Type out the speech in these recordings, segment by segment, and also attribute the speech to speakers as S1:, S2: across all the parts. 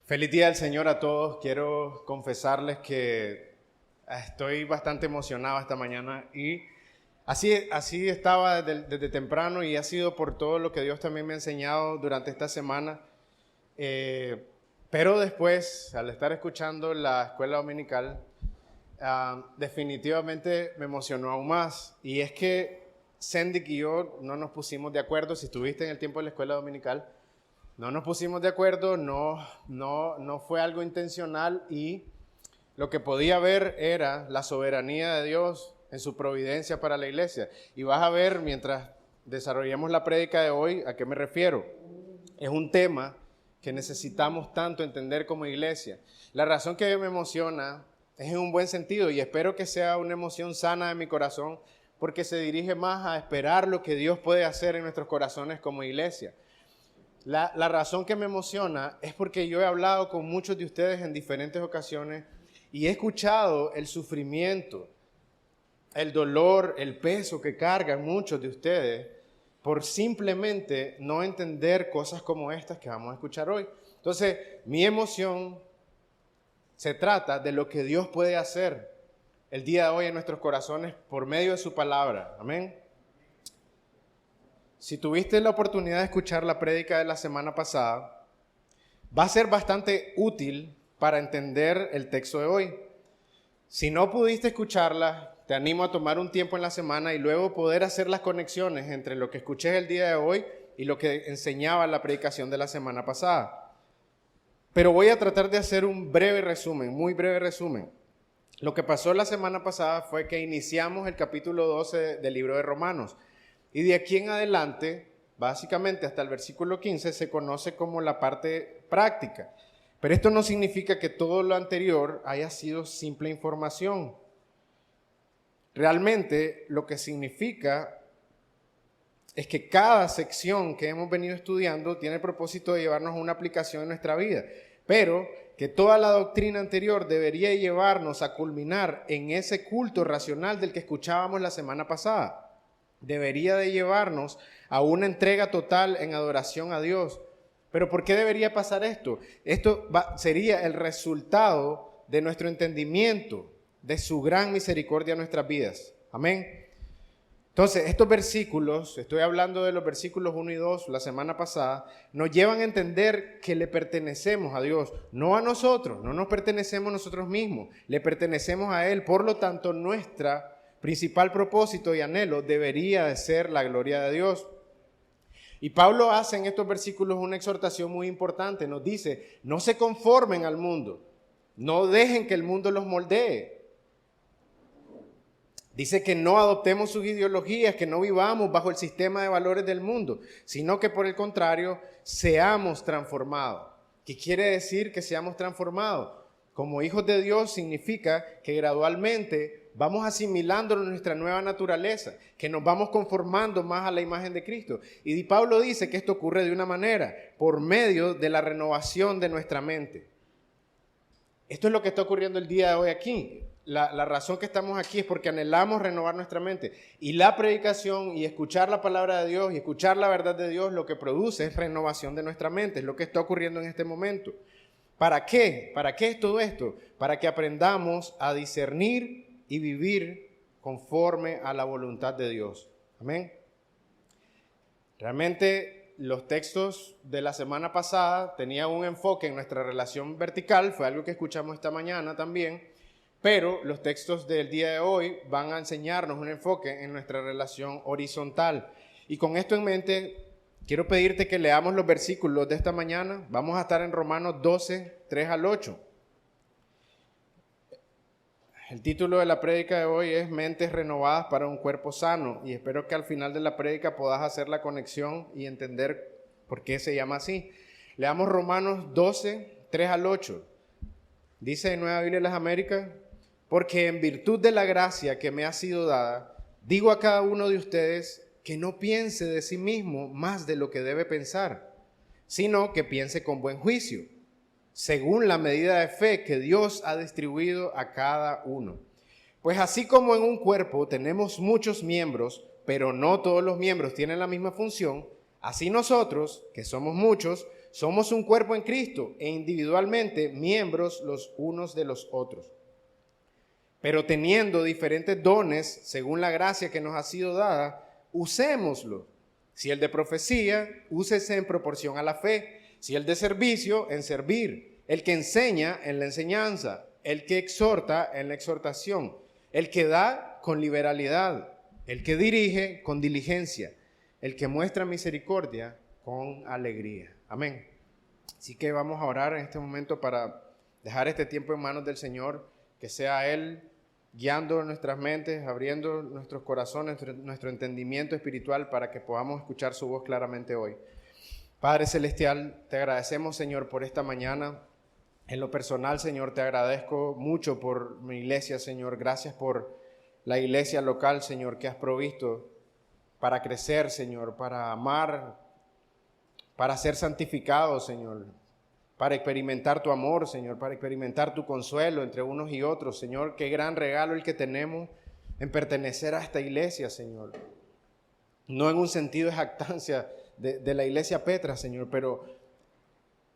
S1: Feliz día del Señor a todos. Quiero confesarles que estoy bastante emocionado esta mañana y así estaba desde temprano y ha sido por todo lo que Dios también me ha enseñado durante esta semana. Pero después, al estar escuchando la escuela dominical, definitivamente me emocionó aún más. Y es que Sendik y yo no nos pusimos de acuerdo. Si estuviste en el tiempo de la escuela dominical, no nos pusimos de acuerdo, no fue algo intencional y lo que podía ver era la soberanía de Dios en su providencia para la iglesia. Y vas a ver mientras desarrollemos la prédica de hoy a qué me refiero. Es un tema que necesitamos tanto entender como iglesia. La razón que me emociona es en un buen sentido y espero que sea una emoción sana de mi corazón porque se dirige más a esperar lo que Dios puede hacer en nuestros corazones como iglesia. La razón que me emociona es porque yo he hablado con muchos de ustedes en diferentes ocasiones y he escuchado el sufrimiento, el dolor, el peso que cargan muchos de ustedes por simplemente no entender cosas como estas que vamos a escuchar hoy. Entonces, mi emoción se trata de lo que Dios puede hacer el día de hoy en nuestros corazones por medio de su palabra. Amén. Si tuviste la oportunidad de escuchar la prédica de la semana pasada, va a ser bastante útil para entender el texto de hoy. Si no pudiste escucharla, te animo a tomar un tiempo en la semana y luego poder hacer las conexiones entre lo que escuché el día de hoy y lo que enseñaba la predicación de la semana pasada. Pero voy a tratar de hacer un breve resumen, muy breve resumen. Lo que pasó la semana pasada fue que iniciamos el capítulo 12 del libro de Romanos. Y de aquí en adelante, básicamente hasta el versículo 15, se conoce como la parte práctica. Pero esto no significa que todo lo anterior haya sido simple información. Realmente lo que significa es que cada sección que hemos venido estudiando tiene el propósito de llevarnos a una aplicación en nuestra vida. Pero que toda la doctrina anterior debería llevarnos a culminar en ese culto racional del que escuchábamos la semana pasada. Debería de llevarnos a una entrega total en adoración a Dios. ¿Pero por qué debería pasar esto? Esto sería el resultado de nuestro entendimiento, de su gran misericordia en nuestras vidas. Amén. Entonces, estos versículos, estoy hablando de los versículos 1 y 2 la semana pasada, nos llevan a entender que le pertenecemos a Dios, no a nosotros, no nos pertenecemos nosotros mismos, le pertenecemos a Él. Por lo tanto, nuestra principal propósito y anhelo debería de ser la gloria de Dios. Y Pablo hace en estos versículos una exhortación muy importante. Nos dice, no se conformen al mundo, no dejen que el mundo los moldee. Dice que no adoptemos sus ideologías, que no vivamos bajo el sistema de valores del mundo, sino que por el contrario, seamos transformados. ¿Qué quiere decir que seamos transformados? Como hijos de Dios significa que gradualmente vamos asimilando nuestra nueva naturaleza, que nos vamos conformando más a la imagen de Cristo. Y Pablo dice que esto ocurre de una manera, por medio de la renovación de nuestra mente. Esto es lo que está ocurriendo el día de hoy aquí. La razón que estamos aquí es porque anhelamos renovar nuestra mente. Y la predicación y escuchar la palabra de Dios y escuchar la verdad de Dios lo que produce es renovación de nuestra mente. Es lo que está ocurriendo en este momento. ¿Para qué? ¿Para qué es todo esto? Para que aprendamos a discernir y vivir conforme a la voluntad de Dios. Amén. Realmente los textos de la semana pasada tenían un enfoque en nuestra relación vertical, fue algo que escuchamos esta mañana también, pero los textos del día de hoy van a enseñarnos un enfoque en nuestra relación horizontal. Y con esto en mente, quiero pedirte que leamos los versículos de esta mañana. Vamos a estar en Romanos 12, 3 al 8. El título de la prédica de hoy es Mentes renovadas para un cuerpo sano, y espero que al final de la prédica puedas hacer la conexión y entender por qué se llama así. Leamos Romanos 12, 3 al 8. Dice en Nueva Biblia de las Américas, porque en virtud de la gracia que me ha sido dada, digo a cada uno de ustedes que no piense de sí mismo más de lo que debe pensar, sino que piense con buen juicio, según la medida de fe que Dios ha distribuido a cada uno. Pues así como en un cuerpo tenemos muchos miembros, pero no todos los miembros tienen la misma función, así nosotros, que somos muchos, somos un cuerpo en Cristo e individualmente miembros los unos de los otros. Pero teniendo diferentes dones, según la gracia que nos ha sido dada, usémoslo. Si el de profecía, úsese en proporción a la fe. Si el de servicio, en servir. El que enseña, en la enseñanza. El que exhorta, en la exhortación. El que da, con liberalidad. El que dirige, con diligencia. El que muestra misericordia, con alegría. Amén. Así que vamos a orar en este momento para dejar este tiempo en manos del Señor, que sea Él guiando nuestras mentes, abriendo nuestros corazones, nuestro entendimiento espiritual para que podamos escuchar su voz claramente hoy. Padre Celestial, te agradecemos, Señor, por esta mañana. En lo personal, Señor, te agradezco mucho por mi iglesia, Señor. Gracias por la iglesia local, Señor, que has provisto para crecer, Señor, para amar, para ser santificados, Señor, para experimentar tu amor, Señor, para experimentar tu consuelo entre unos y otros. Señor, qué gran regalo el que tenemos en pertenecer a esta iglesia, Señor. No en un sentido de jactancia de la iglesia Petra, Señor, pero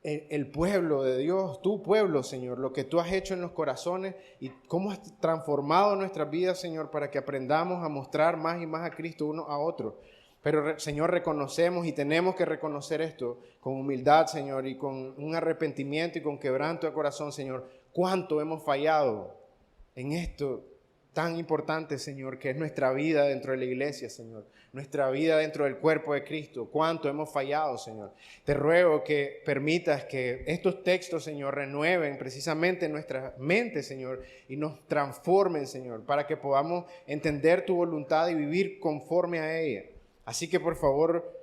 S1: el pueblo de Dios, tu pueblo, Señor, lo que tú has hecho en los corazones y cómo has transformado nuestras vidas, Señor, para que aprendamos a mostrar más y más a Cristo uno a otro. Pero, Señor, reconocemos y tenemos que reconocer esto con humildad, Señor, y con un arrepentimiento y con quebranto de corazón, Señor. Cuánto hemos fallado en esto tan importante, Señor, que es nuestra vida dentro de la iglesia, Señor. Nuestra vida dentro del cuerpo de Cristo. Cuánto hemos fallado, Señor. Te ruego que permitas que estos textos, Señor, renueven precisamente nuestra mente, Señor, y nos transformen, Señor, para que podamos entender tu voluntad y vivir conforme a ella. Así que por favor,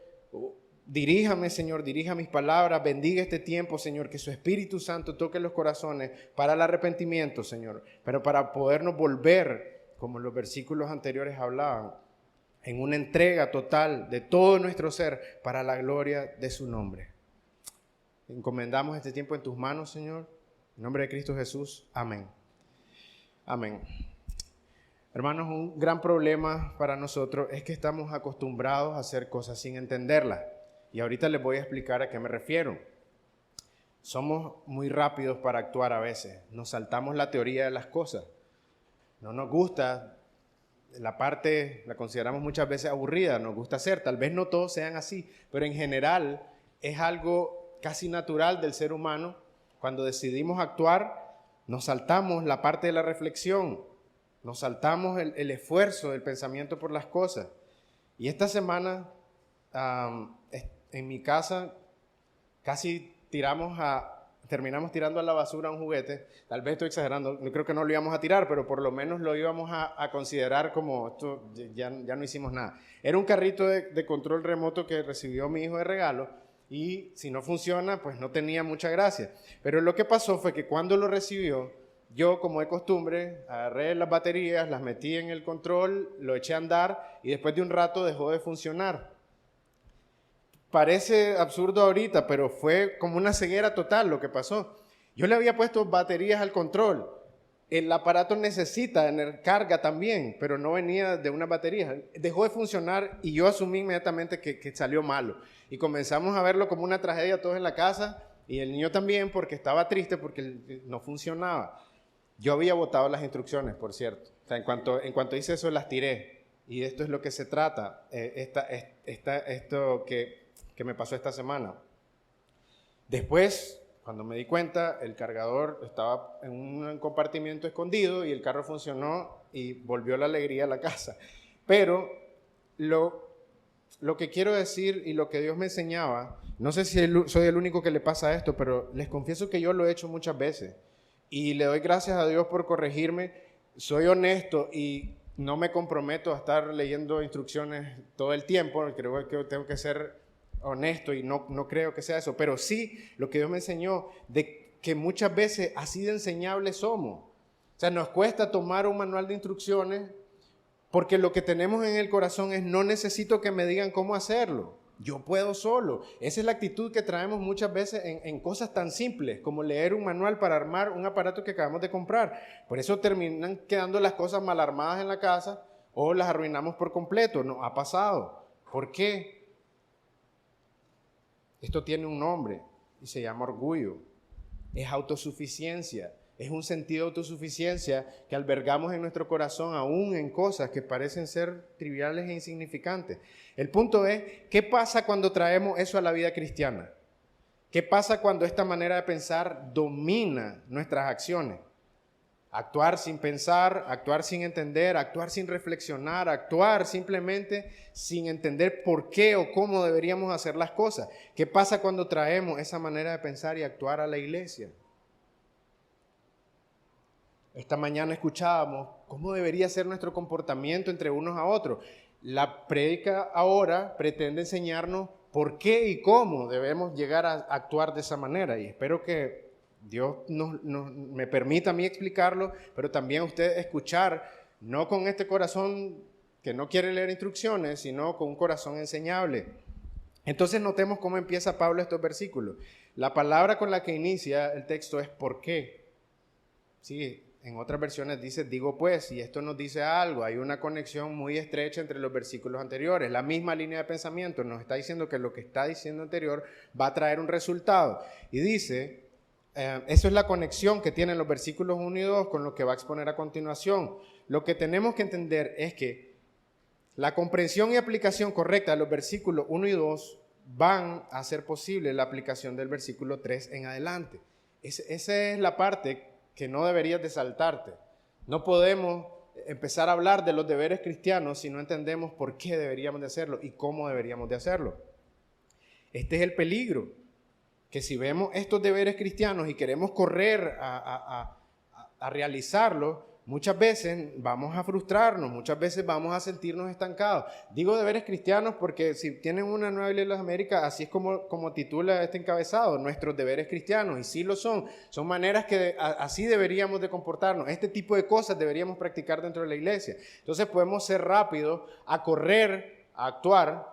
S1: diríjame, Señor, dirija mis palabras, bendiga este tiempo, Señor, que su Espíritu Santo toque los corazones para el arrepentimiento, Señor, pero para podernos volver, como los versículos anteriores hablaban, en una entrega total de todo nuestro ser para la gloria de su nombre. Encomendamos este tiempo en tus manos, Señor, en nombre de Cristo Jesús. Amén. Amén. Hermanos, un gran problema para nosotros es que estamos acostumbrados a hacer cosas sin entenderlas. Y ahorita les voy a explicar a qué me refiero. Somos muy rápidos para actuar a veces. Nos saltamos la teoría de las cosas. No nos gusta, la parte la consideramos muchas veces aburrida, nos gusta hacer. Tal vez no todos sean así, pero en general es algo casi natural del ser humano. Cuando decidimos actuar, nos saltamos la parte de la reflexión. Nos saltamos el esfuerzo del pensamiento por las cosas. Y esta semana, en mi casa, casi terminamos tirando a la basura un juguete. Tal vez estoy exagerando, yo creo que no lo íbamos a tirar, pero por lo menos lo íbamos a considerar como, esto ya no hicimos nada. Era un carrito de control remoto que recibió mi hijo de regalo, y si no funciona, pues no tenía mucha gracia. Pero lo que pasó fue que cuando lo recibió, yo, como de costumbre, agarré las baterías, las metí en el control, lo eché a andar y después de un rato dejó de funcionar. Parece absurdo ahorita, pero fue como una ceguera total lo que pasó. Yo le había puesto baterías al control. El aparato necesita carga también, pero no venía de una batería. Dejó de funcionar y yo asumí inmediatamente que salió malo. Y comenzamos a verlo como una tragedia todos en la casa y el niño también porque estaba triste porque no funcionaba. Yo había botado las instrucciones, por cierto. O sea, en cuanto hice eso, las tiré. Y de esto es lo que se trata, esto que me pasó esta semana. Después, cuando me di cuenta, el cargador estaba en un compartimiento escondido y el carro funcionó y volvió la alegría a la casa. Pero lo que quiero decir y lo que Dios me enseñaba, no sé si soy el único que le pasa esto, pero les confieso que yo lo he hecho muchas veces. Y le doy gracias a Dios por corregirme. Soy honesto y no me comprometo a estar leyendo instrucciones todo el tiempo. Creo que tengo que ser honesto y no creo que sea eso. Pero sí, lo que Dios me enseñó, de que muchas veces así de enseñables somos. O sea, nos cuesta tomar un manual de instrucciones porque lo que tenemos en el corazón es: no necesito que me digan cómo hacerlo. Yo puedo solo. Esa es la actitud que traemos muchas veces en cosas tan simples como leer un manual para armar un aparato que acabamos de comprar. Por eso terminan quedando las cosas mal armadas en la casa o las arruinamos por completo. No ha pasado. ¿Por qué? Esto tiene un nombre. y se llama orgullo. Es autosuficiencia. Es un sentido de autosuficiencia que albergamos en nuestro corazón aún en cosas que parecen ser triviales e insignificantes. El punto es, ¿qué pasa cuando traemos eso a la vida cristiana? ¿Qué pasa cuando esta manera de pensar domina nuestras acciones? Actuar sin pensar, actuar sin entender, actuar sin reflexionar, actuar simplemente sin entender por qué o cómo deberíamos hacer las cosas. ¿Qué pasa cuando traemos esa manera de pensar y actuar a la iglesia? Esta mañana escuchábamos cómo debería ser nuestro comportamiento entre unos a otros. La prédica ahora pretende enseñarnos por qué y cómo debemos llegar a actuar de esa manera. Y espero que Dios me permita a mí explicarlo, pero también a usted escuchar, no con este corazón que no quiere leer instrucciones, sino con un corazón enseñable. Entonces notemos cómo empieza Pablo estos versículos. La palabra con la que inicia el texto es ¿por qué? Sí, en otras versiones dice, digo pues, y esto nos dice algo, hay una conexión muy estrecha entre los versículos anteriores, la misma línea de pensamiento nos está diciendo que lo que está diciendo anterior va a traer un resultado, y dice, eso es la conexión que tienen los versículos 1 y 2 con lo que va a exponer a continuación. Lo que tenemos que entender es que la comprensión y aplicación correcta de los versículos 1 y 2 van a hacer posible la aplicación del versículo 3 en adelante. Esa es la parte que no deberías de saltarte. No podemos empezar a hablar de los deberes cristianos si no entendemos por qué deberíamos de hacerlo y cómo deberíamos de hacerlo. Este es el peligro, que si vemos estos deberes cristianos y queremos correr a realizarlos, muchas veces vamos a frustrarnos, muchas veces vamos a sentirnos estancados. Digo deberes cristianos porque si tienen una Nueva Biblia de las Américas, así es como titula este encabezado, nuestros deberes cristianos, y sí lo son maneras que así deberíamos de comportarnos, este tipo de cosas deberíamos practicar dentro de la iglesia. Entonces podemos ser rápidos a correr, a actuar,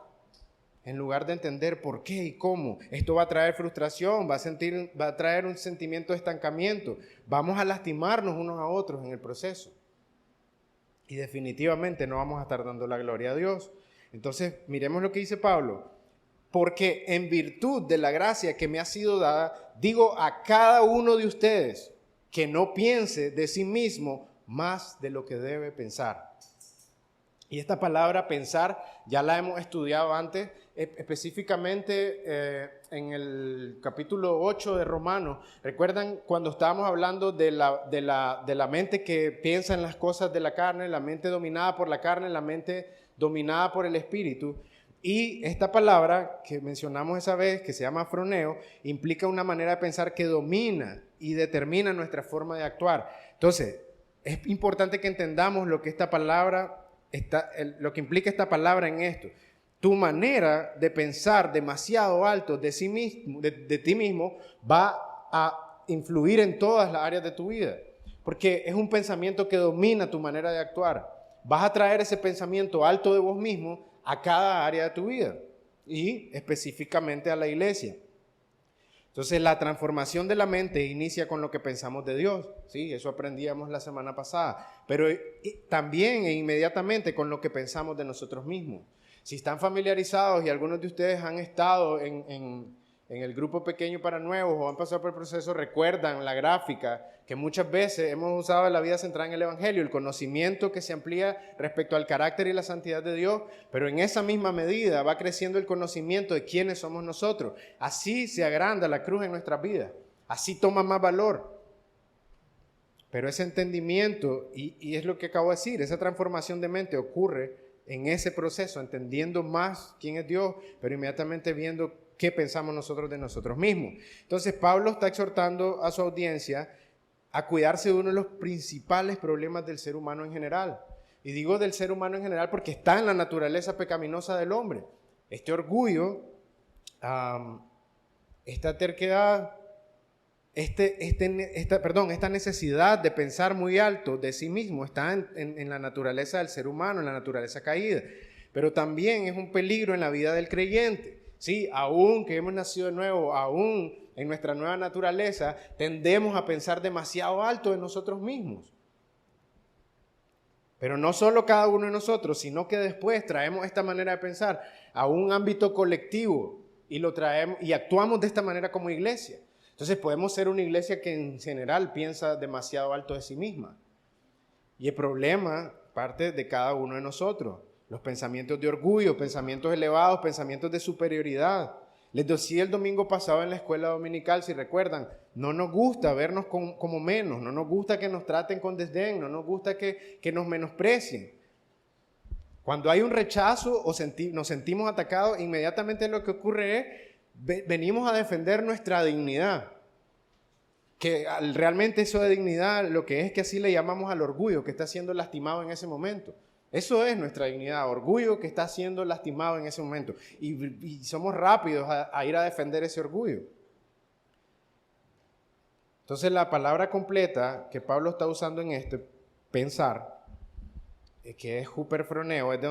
S1: en lugar de entender por qué y cómo. Esto va a traer frustración, va a traer un sentimiento de estancamiento. Vamos a lastimarnos unos a otros en el proceso. Y definitivamente no vamos a estar dando la gloria a Dios. Entonces, miremos lo que dice Pablo. Porque en virtud de la gracia que me ha sido dada, digo a cada uno de ustedes que no piense de sí mismo más de lo que debe pensar. Y esta palabra pensar ya la hemos estudiado antes, específicamente en el capítulo 8 de Romanos. ¿Recuerdan cuando estábamos hablando de la mente que piensa en las cosas de la carne, la mente dominada por la carne, la mente dominada por el espíritu? Y esta palabra que mencionamos esa vez, que se llama froneo, implica una manera de pensar que domina y determina nuestra forma de actuar. Entonces, es importante que entendamos lo que esta palabra lo que implica esta palabra en esto. Tu manera de pensar demasiado alto de sí mismo, de ti mismo, va a influir en todas las áreas de tu vida, porque es un pensamiento que domina tu manera de actuar. Vas a traer ese pensamiento alto de vos mismo a cada área de tu vida y específicamente a la iglesia. Entonces la transformación de la mente inicia con lo que pensamos de Dios, ¿sí? Eso aprendíamos la semana pasada, pero también e inmediatamente con lo que pensamos de nosotros mismos. Si están familiarizados y algunos de ustedes han estado en el grupo pequeño para nuevos o han pasado por el proceso, recuerdan la gráfica que muchas veces hemos usado en la vida central en el Evangelio, el conocimiento que se amplía respecto al carácter y la santidad de Dios, pero en esa misma medida va creciendo el conocimiento de quiénes somos nosotros. Así se agranda la cruz en nuestras vidas, así toma más valor. Pero ese entendimiento, y es lo que acabo de decir, esa transformación de mente ocurre en ese proceso, entendiendo más quién es Dios, pero inmediatamente viendo qué pensamos nosotros de nosotros mismos. Entonces Pablo está exhortando a su audiencia a cuidarse de uno de los principales problemas del ser humano en general. Y digo del ser humano en general porque está en la naturaleza pecaminosa del hombre. Este orgullo, esta terquedad, esta necesidad de pensar muy alto de sí mismo está en la naturaleza del ser humano, en la naturaleza caída. Pero también es un peligro en la vida del creyente. Sí, aún que hemos nacido de nuevo, aún en nuestra nueva naturaleza, tendemos a pensar demasiado alto de nosotros mismos. Pero no solo cada uno de nosotros, sino que después traemos esta manera de pensar a un ámbito colectivo. y lo traemos y actuamos de esta manera como iglesia. Entonces podemos ser una iglesia que en general piensa demasiado alto de sí misma. Y el problema parte de cada uno de nosotros. Los pensamientos de orgullo, pensamientos elevados, pensamientos de superioridad. Les decía el domingo pasado en la escuela dominical, si recuerdan, no nos gusta vernos como menos, no nos gusta que nos traten con desdén, no nos gusta que nos menosprecien. Cuando hay un rechazo o nos sentimos atacados, inmediatamente lo que ocurre es, venimos a defender nuestra dignidad. Que realmente eso de dignidad, lo que es que así le llamamos al orgullo que está siendo lastimado en ese momento. Eso es nuestra dignidad, orgullo que está siendo lastimado en ese momento. Y somos rápidos a ir a defender ese orgullo. Entonces la palabra completa que Pablo está usando en este, pensar, que es huperfroneo, es de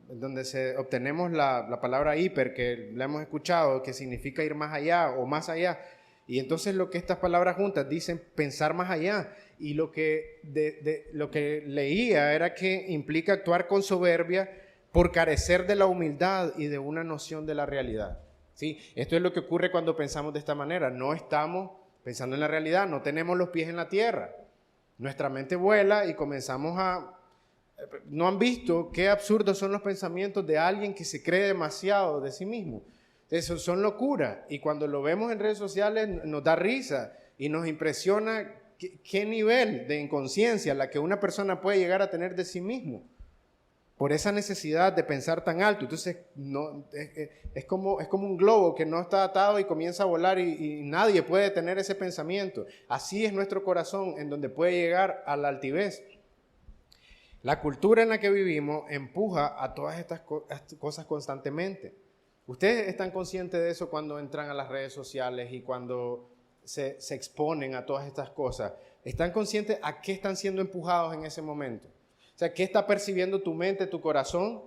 S1: donde obtenemos la palabra hiper, que la hemos escuchado, que significa ir más allá o más allá. Y entonces lo que estas palabras juntas dicen pensar más allá. Y lo que leía era que implica actuar con soberbia por carecer de la humildad y de una noción de la realidad. ¿Sí? Esto es lo que ocurre cuando pensamos de esta manera. No estamos pensando en la realidad, no tenemos los pies en la tierra. Nuestra mente vuela y comenzamos a... ¿No han visto qué absurdos son los pensamientos de alguien que se cree demasiado de sí mismo? Eso son locuras. Y cuando lo vemos en redes sociales nos da risa y nos impresiona qué nivel de inconsciencia la que una persona puede llegar a tener de sí mismo por esa necesidad de pensar tan alto. Entonces es como un globo que no está atado y comienza a volar y nadie puede tener ese pensamiento. Así es nuestro corazón, en donde puede llegar a la altivez. La cultura en la que vivimos empuja a todas estas cosas constantemente. ¿Ustedes están conscientes de eso cuando entran a las redes sociales y cuando se exponen a todas estas cosas? ¿Están conscientes a qué están siendo empujados en ese momento? O sea, ¿qué está percibiendo tu mente, tu corazón?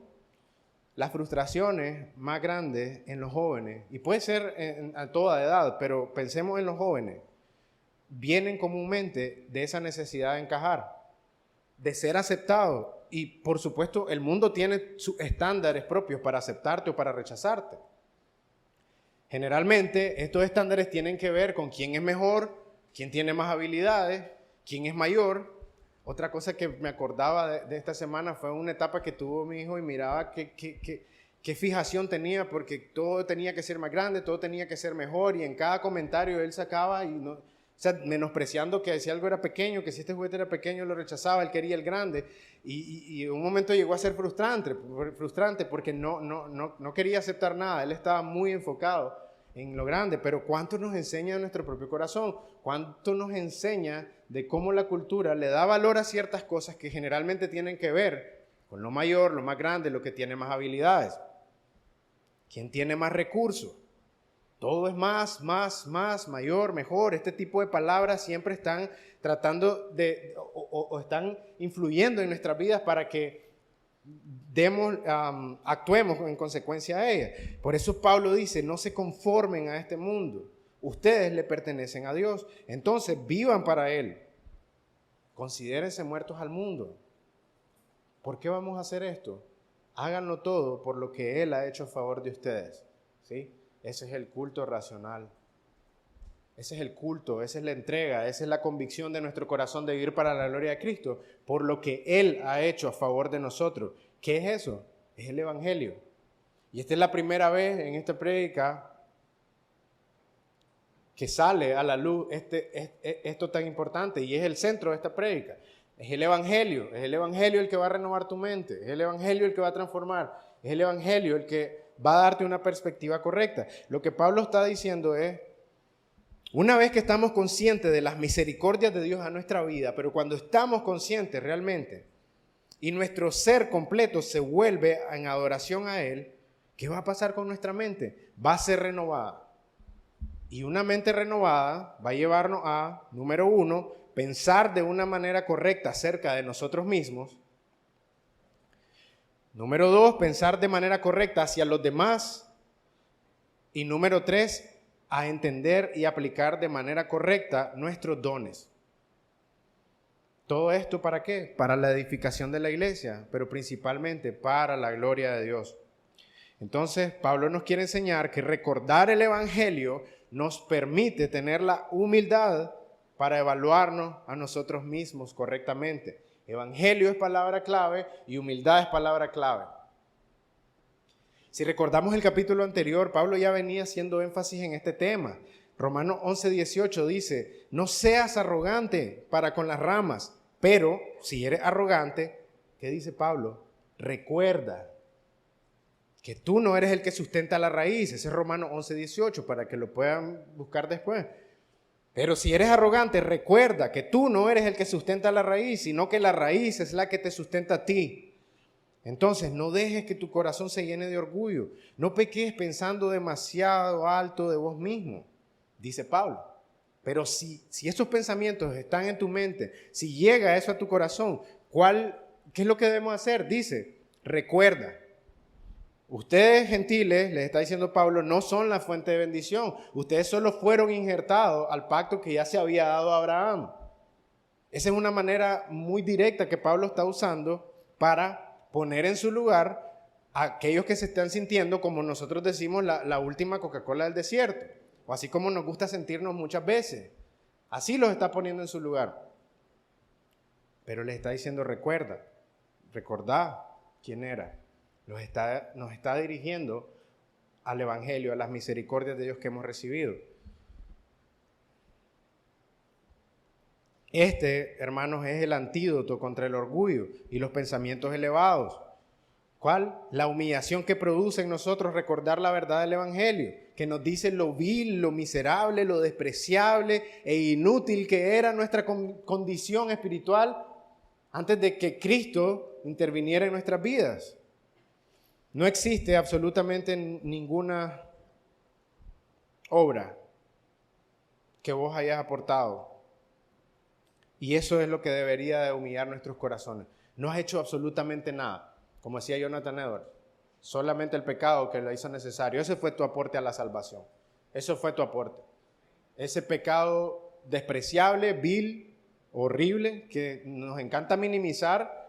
S1: Las frustraciones más grandes en los jóvenes, y puede ser a toda edad, pero pensemos en los jóvenes, vienen comúnmente de esa necesidad de encajar, de ser aceptado. Y por supuesto el mundo tiene sus estándares propios para aceptarte o para rechazarte. Generalmente estos estándares tienen que ver con quién es mejor, quién tiene más habilidades, quién es mayor. Otra cosa que me acordaba de esta semana fue una etapa que tuvo mi hijo y miraba qué fijación tenía, porque todo tenía que ser más grande, todo tenía que ser mejor, y en cada comentario él sacaba y no... O sea, menospreciando que si algo era pequeño, que si este juguete era pequeño lo rechazaba, él quería el grande. Y en un momento llegó a ser frustrante porque no quería aceptar nada. Él estaba muy enfocado en lo grande. Pero ¿cuánto nos enseña nuestro propio corazón? ¿Cuánto nos enseña de cómo la cultura le da valor a ciertas cosas que generalmente tienen que ver con lo mayor, lo más grande, lo que tiene más habilidades? ¿Quién tiene más recursos? Todo es más, mayor, mejor. Este tipo de palabras siempre están tratando de, o están influyendo en nuestras vidas para que actuemos en consecuencia a ellas. Por eso Pablo dice, no se conformen a este mundo. Ustedes le pertenecen a Dios. Entonces vivan para Él. Considérense muertos al mundo. ¿Por qué vamos a hacer esto? Háganlo todo por lo que Él ha hecho a favor de ustedes. ¿Sí? Ese es el culto racional. Ese es el culto, esa es la entrega, esa es la convicción de nuestro corazón de vivir para la gloria de Cristo por lo que Él ha hecho a favor de nosotros. ¿Qué es eso? Es el Evangelio. Y esta es la primera vez en esta prédica que sale a la luz esto tan importante, y es el centro de esta prédica. Es el Evangelio el que va a renovar tu mente, es el Evangelio el que va a transformar, es el Evangelio el que va a darte una perspectiva correcta. Lo que Pablo está diciendo es, una vez que estamos conscientes de las misericordias de Dios a nuestra vida, pero cuando estamos conscientes realmente y nuestro ser completo se vuelve en adoración a Él, ¿qué va a pasar con nuestra mente? Va a ser renovada. Y una mente renovada va a llevarnos a, número 1, pensar de una manera correcta acerca de nosotros mismos. Número 2, pensar de manera correcta hacia los demás. Y número 3, a entender y aplicar de manera correcta nuestros dones. ¿Todo esto para qué? Para la edificación de la iglesia, pero principalmente para la gloria de Dios. Entonces, Pablo nos quiere enseñar que recordar el Evangelio nos permite tener la humildad para evaluarnos a nosotros mismos correctamente. Evangelio es palabra clave y humildad es palabra clave. Si recordamos el capítulo anterior, Pablo ya venía haciendo énfasis en este tema. Romanos 11:18 dice, no seas arrogante para con las ramas, pero si eres arrogante, ¿qué dice Pablo? Recuerda que tú no eres el que sustenta la raíz. Ese es Romanos 11:18 para que lo puedan buscar después. Pero si eres arrogante, recuerda que tú no eres el que sustenta la raíz, sino que la raíz es la que te sustenta a ti. Entonces, no dejes que tu corazón se llene de orgullo. No peques pensando demasiado alto de vos mismo, dice Pablo. Pero si esos pensamientos están en tu mente, si llega eso a tu corazón, ¿qué es lo que debemos hacer? Dice, recuerda. Ustedes gentiles, les está diciendo Pablo, no son la fuente de bendición. Ustedes solo fueron injertados al pacto que ya se había dado a Abraham. Esa es una manera muy directa que Pablo está usando para poner en su lugar a aquellos que se están sintiendo, como nosotros decimos, la última Coca-Cola del desierto. O así como nos gusta sentirnos muchas veces. Así los está poniendo en su lugar. Pero les está diciendo, recordad quién era. Nos está dirigiendo al Evangelio, a las misericordias de Dios que hemos recibido. Hermanos, es el antídoto contra el orgullo y los pensamientos elevados. ¿Cuál? La humillación que produce en nosotros recordar la verdad del Evangelio, que nos dice lo vil, lo miserable, lo despreciable e inútil que era nuestra condición espiritual antes de que Cristo interviniera en nuestras vidas. No existe absolutamente ninguna obra que vos hayas aportado. Y eso es lo que debería de humillar nuestros corazones. No has hecho absolutamente nada. Como decía Jonathan Edwards, solamente el pecado que lo hizo necesario. Ese fue tu aporte a la salvación. Eso fue tu aporte. Ese pecado despreciable, vil, horrible, que nos encanta minimizar,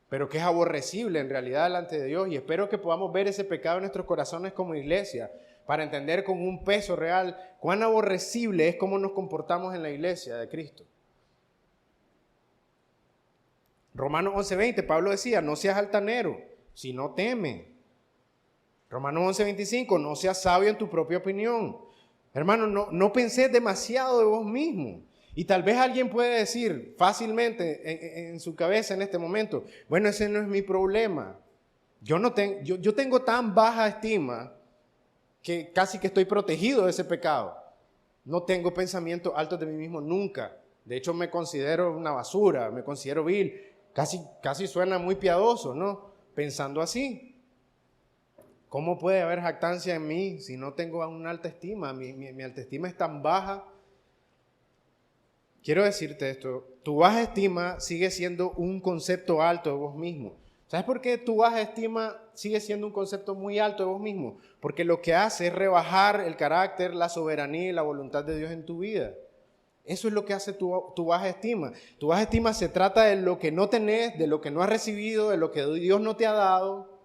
S1: pero que es aborrecible en realidad delante de Dios. Y espero que podamos ver ese pecado en nuestros corazones como iglesia, para entender con un peso real cuán aborrecible es cómo nos comportamos en la iglesia de Cristo. Romanos 11:20, Pablo decía, no seas altanero, sino teme. Romanos 11:25, no seas sabio en tu propia opinión. Hermano, no pensés demasiado de vos mismo. Y tal vez alguien puede decir fácilmente en su cabeza en este momento, bueno, ese no es mi problema. Yo tengo tan baja estima que casi que estoy protegido de ese pecado. No tengo pensamientos altos de mí mismo nunca. De hecho, me considero una basura, me considero vil. Casi suena muy piadoso, ¿no? Pensando así. ¿Cómo puede haber jactancia en mí si no tengo una alta estima? Mi autoestima es tan baja. Quiero decirte esto, tu baja estima sigue siendo un concepto alto de vos mismo. ¿Sabes por qué tu baja estima sigue siendo un concepto muy alto de vos mismo? Porque lo que hace es rebajar el carácter, la soberanía y la voluntad de Dios en tu vida. Eso es lo que hace tu baja estima. Tu baja estima se trata de lo que no tenés, de lo que no has recibido, de lo que Dios no te ha dado,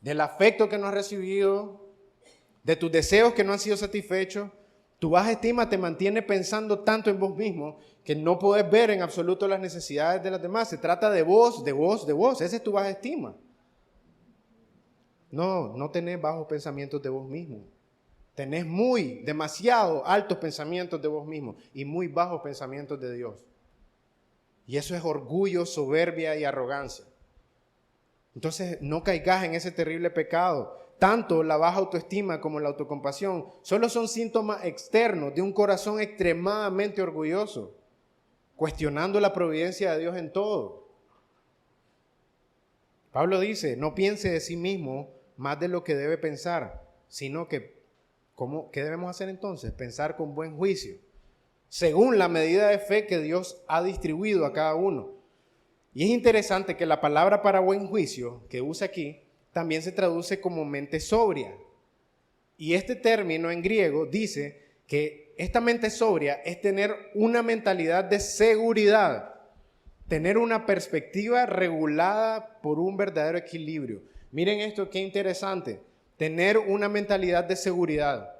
S1: del afecto que no has recibido, de tus deseos que no han sido satisfechos. Tu baja estima te mantiene pensando tanto en vos mismo que no podés ver en absoluto las necesidades de los demás. Se trata de vos, de vos, de vos. Esa es tu baja estima. No tenés bajos pensamientos de vos mismo. Tenés demasiado altos pensamientos de vos mismo y muy bajos pensamientos de Dios. Y eso es orgullo, soberbia y arrogancia. Entonces no caigas en ese terrible pecado. Tanto la baja autoestima como la autocompasión solo son síntomas externos de un corazón extremadamente orgulloso, cuestionando la providencia de Dios en todo. Pablo dice, no piense de sí mismo más de lo que debe pensar, sino que, ¿qué debemos hacer entonces? Pensar con buen juicio, según la medida de fe que Dios ha distribuido a cada uno. Y es interesante que la palabra para buen juicio que usa aquí también se traduce como mente sobria. Y este término en griego dice que esta mente sobria es tener una mentalidad de seguridad, tener una perspectiva regulada por un verdadero equilibrio. Miren esto, qué interesante. Tener una mentalidad de seguridad.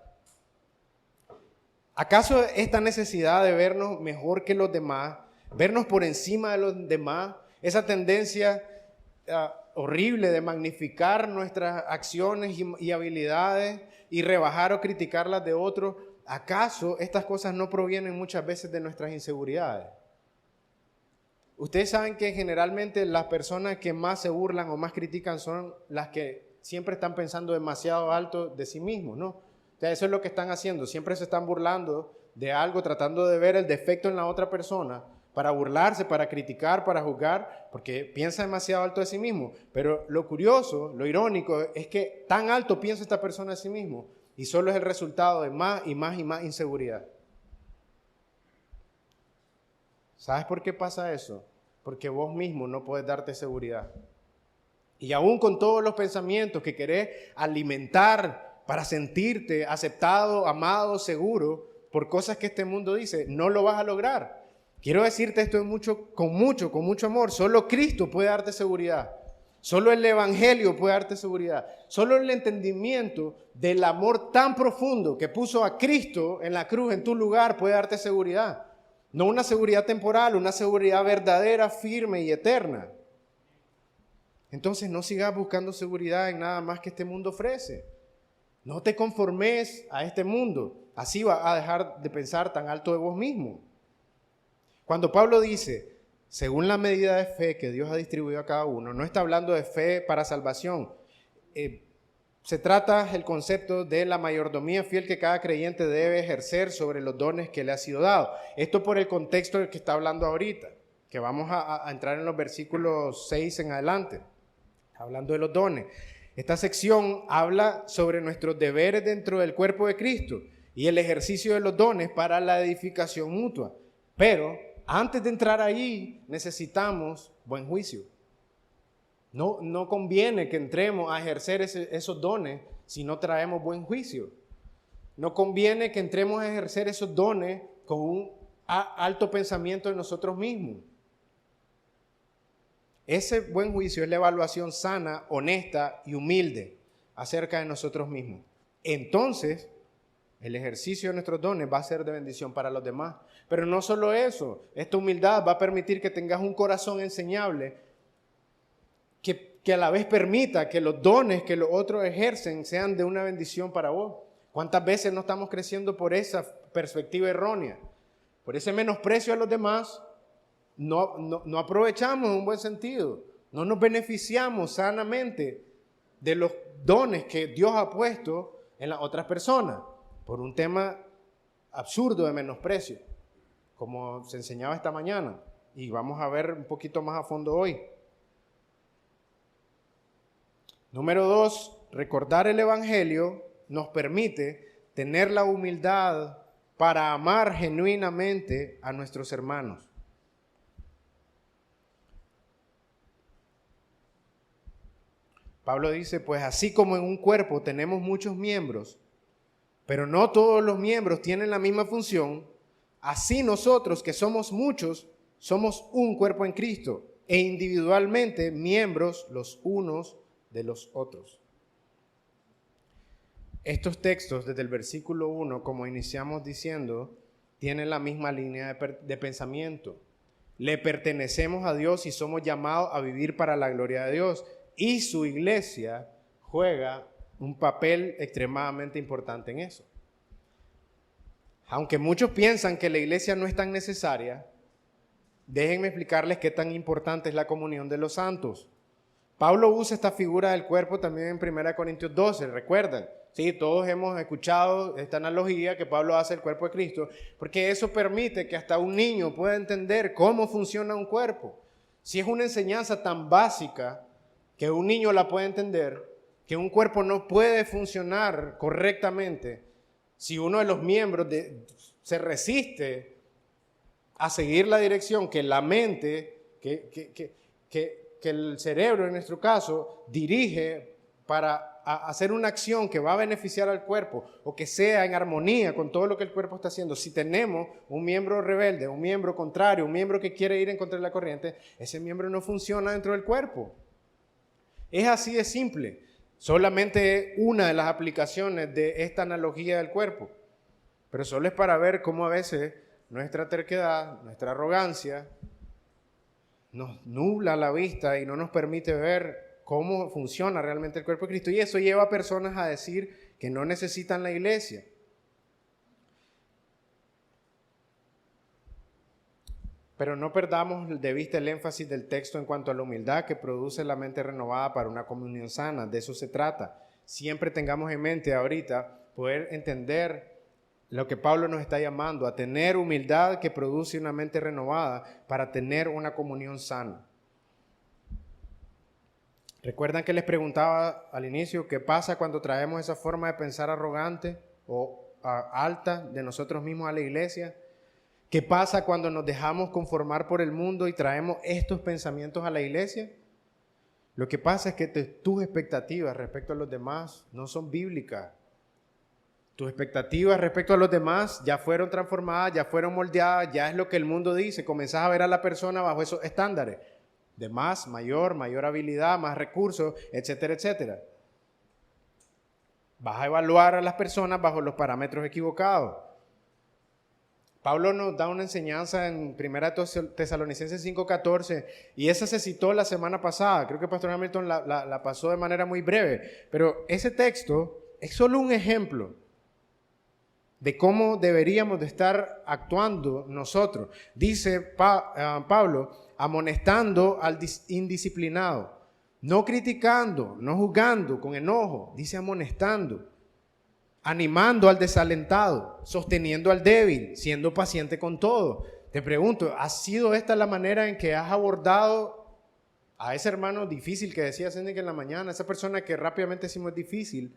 S1: ¿Acaso esta necesidad de vernos mejor que los demás, vernos por encima de los demás, esa tendencia horrible de magnificar nuestras acciones y habilidades y rebajar o criticar las de otros, ¿acaso estas cosas no provienen muchas veces de nuestras inseguridades? Ustedes saben que generalmente las personas que más se burlan o más critican son las que siempre están pensando demasiado alto de sí mismos, ¿no? O sea, eso es lo que están haciendo, siempre se están burlando de algo, tratando de ver el defecto en la otra persona, para burlarse, para criticar, para juzgar, porque piensa demasiado alto de sí mismo. Pero lo curioso, lo irónico, es que tan alto piensa esta persona de sí mismo y solo es el resultado de más y más y más inseguridad. ¿Sabes por qué pasa eso? Porque vos mismo no puedes darte seguridad. Y aún con todos los pensamientos que querés alimentar para sentirte aceptado, amado, seguro, por cosas que este mundo dice, no lo vas a lograr. Quiero decirte esto con mucho amor. Solo Cristo puede darte seguridad. Solo el Evangelio puede darte seguridad. Solo el entendimiento del amor tan profundo que puso a Cristo en la cruz en tu lugar puede darte seguridad. No una seguridad temporal, una seguridad verdadera, firme y eterna. Entonces no sigas buscando seguridad en nada más que este mundo ofrece. No te conformes a este mundo. Así vas a dejar de pensar tan alto de vos mismo. Cuando Pablo dice, según la medida de fe que Dios ha distribuido a cada uno, no está hablando de fe para salvación. Se trata el concepto de la mayordomía fiel que cada creyente debe ejercer sobre los dones que le ha sido dado. Esto por el contexto del que está hablando ahorita, que vamos a entrar en los versículos 6 en adelante, hablando de los dones. Esta sección habla sobre nuestros deberes dentro del cuerpo de Cristo y el ejercicio de los dones para la edificación mutua. Pero antes de entrar ahí necesitamos buen juicio. No conviene que entremos a ejercer esos dones si no traemos buen juicio. No conviene que entremos a ejercer esos dones con un alto pensamiento de nosotros mismos. Ese buen juicio es la evaluación sana, honesta y humilde acerca de nosotros mismos. Entonces, el ejercicio de nuestros dones va a ser de bendición para los demás. Pero no solo eso, esta humildad va a permitir que tengas un corazón enseñable que a la vez permita que los dones que los otros ejercen sean de una bendición para vos. ¿Cuántas veces no estamos creciendo por esa perspectiva errónea? Por ese menosprecio a los demás, no aprovechamos en un buen sentido, no nos beneficiamos sanamente de los dones que Dios ha puesto en las otras personas, por un tema absurdo de menosprecio, como se enseñaba esta mañana, y vamos a ver un poquito más a fondo hoy. Número 2, recordar el Evangelio nos permite tener la humildad para amar genuinamente a nuestros hermanos. Pablo dice, pues así como en un cuerpo tenemos muchos miembros, pero no todos los miembros tienen la misma función, así nosotros que somos muchos, somos un cuerpo en Cristo e individualmente miembros los unos de los otros. Estos textos, desde el versículo 1, como iniciamos diciendo, tienen la misma línea de pensamiento. Le pertenecemos a Dios y somos llamados a vivir para la gloria de Dios. Y su iglesia juega un papel extremadamente importante en eso. Aunque muchos piensan que la iglesia no es tan necesaria, déjenme explicarles qué tan importante es la comunión de los santos. Pablo usa esta figura del cuerpo también en 1 Corintios 12, ¿recuerdan? Sí, todos hemos escuchado esta analogía que Pablo hace del cuerpo de Cristo, porque eso permite que hasta un niño pueda entender cómo funciona un cuerpo. Si es una enseñanza tan básica que un niño la puede entender, que un cuerpo no puede funcionar correctamente si uno de los miembros se resiste a seguir la dirección que la mente, que el cerebro en nuestro caso dirige para hacer una acción que va a beneficiar al cuerpo o que sea en armonía con todo lo que el cuerpo está haciendo. Si tenemos un miembro rebelde, un miembro contrario, un miembro que quiere ir en contra de la corriente, ese miembro no funciona dentro del cuerpo. Es así de simple. Solamente una de las aplicaciones de esta analogía del cuerpo. Pero solo es para ver cómo a veces nuestra terquedad, nuestra arrogancia, nos nubla la vista y no nos permite ver cómo funciona realmente el cuerpo de Cristo. Y eso lleva a personas a decir que no necesitan la iglesia. Pero no perdamos de vista el énfasis del texto en cuanto a la humildad que produce la mente renovada para una comunión sana. De eso se trata. Siempre tengamos en mente ahorita poder entender lo que Pablo nos está llamando, a tener humildad que produce una mente renovada para tener una comunión sana. ¿Recuerdan que les preguntaba al inicio qué pasa cuando traemos esa forma de pensar arrogante o alta de nosotros mismos a la iglesia? ¿Qué pasa cuando nos dejamos conformar por el mundo y traemos estos pensamientos a la iglesia? Lo que pasa es que tus expectativas respecto a los demás no son bíblicas. Tus expectativas respecto a los demás ya fueron transformadas, ya fueron moldeadas, ya es lo que el mundo dice. Comenzás a ver a la persona bajo esos estándares de más, mayor habilidad, más recursos, etcétera, etcétera. Vas a evaluar a las personas bajo los parámetros equivocados. Pablo nos da una enseñanza en 1 Tesalonicenses 5:14 y esa se citó la semana pasada. Creo que Pastor Hamilton la pasó de manera muy breve, pero ese texto es solo un ejemplo de cómo deberíamos de estar actuando nosotros. Dice Pablo, amonestando al indisciplinado, no criticando, no juzgando con enojo, dice amonestando, animando al desalentado, sosteniendo al débil, siendo paciente con todo. Te pregunto, ¿ha sido esta la manera en que has abordado a ese hermano difícil que decía Cindy en la mañana, esa persona que rápidamente decimos difícil,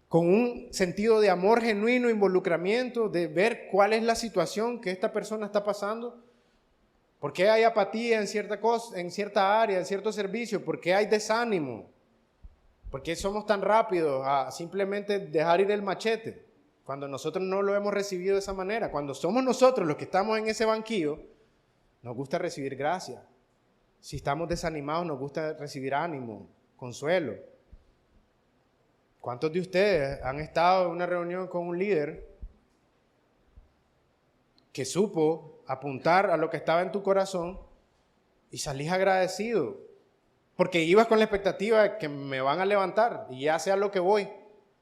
S1: con un sentido de amor genuino, involucramiento, de ver cuál es la situación que esta persona está pasando? ¿Por qué hay apatía en cierta cosa, en cierta área, en cierto servicio? ¿Por qué hay desánimo? ¿Por qué somos tan rápidos a simplemente dejar ir el machete cuando nosotros no lo hemos recibido de esa manera? Cuando somos nosotros los que estamos en ese banquillo, nos gusta recibir gracia. Si estamos desanimados, nos gusta recibir ánimo, consuelo. ¿Cuántos de ustedes han estado en una reunión con un líder que supo apuntar a lo que estaba en tu corazón y salís agradecido? Porque ibas con la expectativa de que me van a levantar y ya sea lo que voy.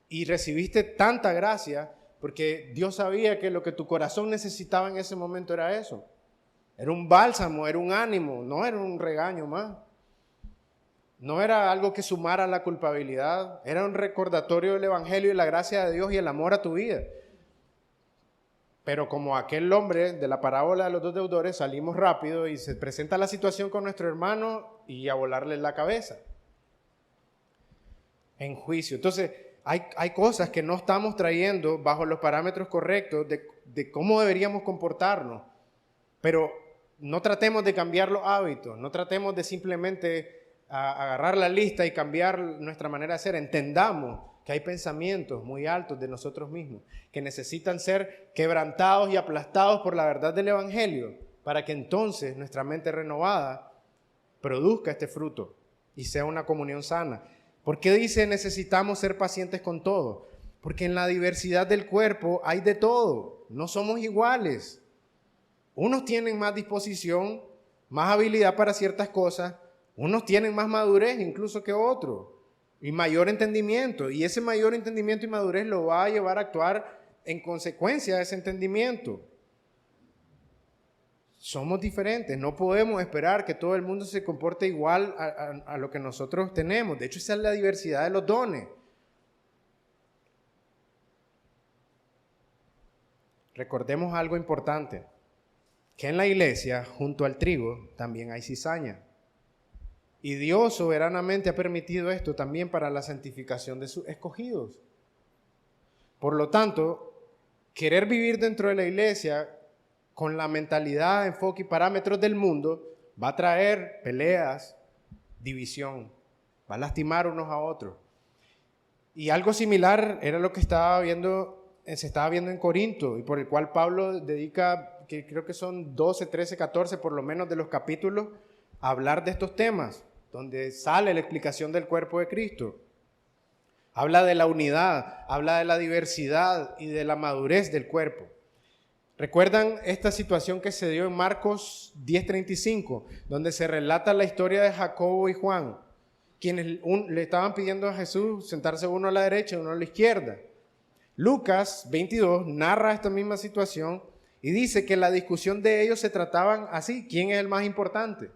S1: Y recibiste tanta gracia porque Dios sabía que lo que tu corazón necesitaba en ese momento era eso. Era un bálsamo, era un ánimo, no era un regaño más. No era algo que sumara la culpabilidad, era un recordatorio del Evangelio y la gracia de Dios y el amor a tu vida. Pero como aquel hombre de la parábola de los dos deudores, salimos rápido y se presenta la situación con nuestro hermano y a volarle la cabeza. En juicio. Entonces, hay cosas que no estamos trayendo bajo los parámetros correctos de cómo deberíamos comportarnos. Pero no tratemos de cambiar los hábitos, no tratemos de simplemente agarrar la lista y cambiar nuestra manera de ser. Entendamos que hay pensamientos muy altos de nosotros mismos que necesitan ser quebrantados y aplastados por la verdad del Evangelio para que entonces nuestra mente renovada produzca este fruto y sea una comunión sana. ¿Por qué dice necesitamos ser pacientes con todo? Porque en la diversidad del cuerpo hay de todo, no somos iguales. Unos tienen más disposición, más habilidad para ciertas cosas, unos tienen más madurez incluso que otros y mayor entendimiento, y ese mayor entendimiento y madurez lo va a llevar a actuar en consecuencia de ese entendimiento. Somos diferentes, no podemos esperar que todo el mundo se comporte igual a lo que nosotros tenemos. De hecho, esa es la diversidad de los dones. Recordemos algo importante, que en la iglesia, junto al trigo, también hay cizaña. Y Dios soberanamente ha permitido esto también para la santificación de sus escogidos. Por lo tanto, querer vivir dentro de la iglesia con la mentalidad, enfoque y parámetros del mundo va a traer peleas, división, va a lastimar unos a otros. Y algo similar era lo que se estaba viendo en Corinto y por el cual Pablo dedica, que creo que son 12, 13, 14 por lo menos de los capítulos, a hablar de estos temas. donde sale la explicación del cuerpo de Cristo. Habla de la unidad, habla de la diversidad y de la madurez del cuerpo. ¿Recuerdan esta situación que se dio en Marcos 10:35, donde se relata la historia de Jacobo y Juan, quienes le estaban pidiendo a Jesús sentarse uno a la derecha y uno a la izquierda? Lucas 22 narra esta misma situación y dice que la discusión de ellos se trataban así: ¿quién es el más importante?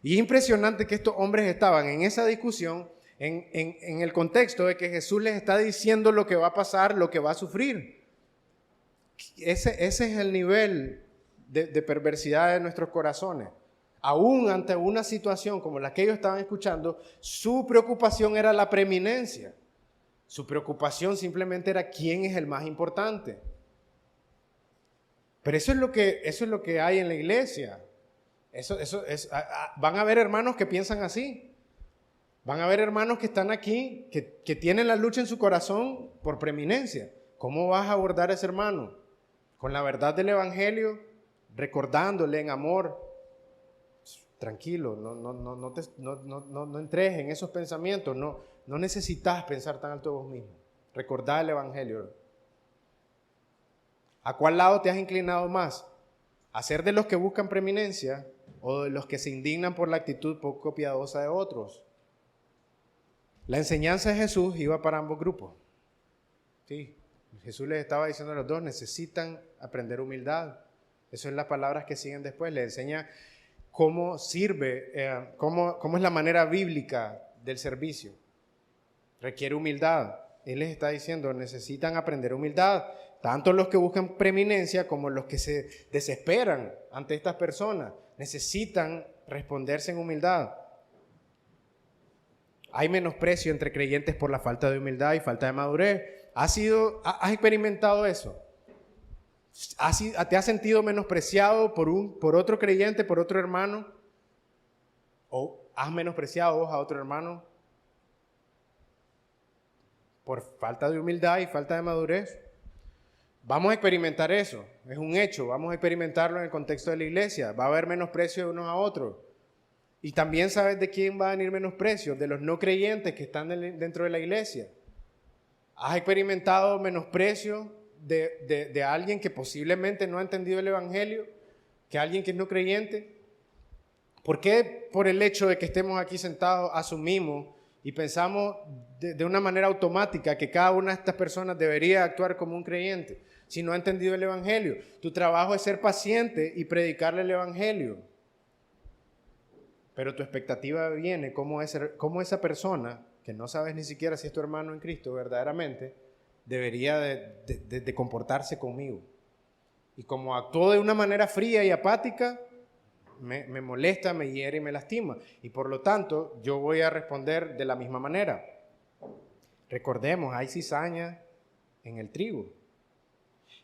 S1: Y es impresionante que estos hombres estaban en esa discusión en el contexto de que Jesús les está diciendo lo que va a pasar, lo que va a sufrir. Ese es el nivel de perversidad de nuestros corazones. Aún ante una situación como la que ellos estaban escuchando, su preocupación era la preeminencia. Su preocupación simplemente era quién es el más importante. Pero eso es lo que hay en la iglesia. Van a haber hermanos que piensan así. Van a haber hermanos que están aquí, que tienen la lucha en su corazón por preeminencia. ¿Cómo vas a abordar a ese hermano? Con la verdad del evangelio, recordándole en amor. Tranquilo, no entres en esos pensamientos. No necesitas pensar tan alto vos mismo. Recordá el evangelio. ¿A cuál lado te has inclinado más? ¿A ser de los que buscan preeminencia o de los que se indignan por la actitud poco piadosa de otros? La enseñanza de Jesús iba para ambos grupos. Sí, Jesús les estaba diciendo a los dos: necesitan aprender humildad. Eso es las palabras que siguen después. Les enseña cómo sirve, cómo es la manera bíblica del servicio. Requiere humildad. Él les está diciendo: necesitan aprender humildad. Tanto los que buscan preeminencia como los que se desesperan ante estas personas necesitan responderse en humildad. Hay menosprecio entre creyentes por la falta de humildad y falta de madurez. ¿Has experimentado eso? ¿Te has sentido menospreciado por otro creyente, por otro hermano? ¿O has menospreciado vos a otro hermano por falta de humildad y falta de madurez? Vamos a experimentar eso, es un hecho. Vamos a experimentarlo en el contexto de la iglesia. Va a haber menosprecio de unos a otros. Y también sabes de quién va a venir menosprecio: de los no creyentes que están dentro de la iglesia. ¿Has experimentado menosprecio de alguien que posiblemente no ha entendido el evangelio? ¿Que alguien que es no creyente? ¿Por qué por el hecho de que estemos aquí sentados asumimos y pensamos de una manera automática que cada una de estas personas debería actuar como un creyente si no ha entendido el evangelio? Tu trabajo es ser paciente y predicarle el evangelio. Pero tu expectativa viene cómo esa persona, que no sabes ni siquiera si es tu hermano en Cristo verdaderamente, debería de comportarse conmigo. Y como actuó de una manera fría y apática, me molesta, me hiere y me lastima. Y por lo tanto, yo voy a responder de la misma manera. Recordemos, hay cizaña en el trigo.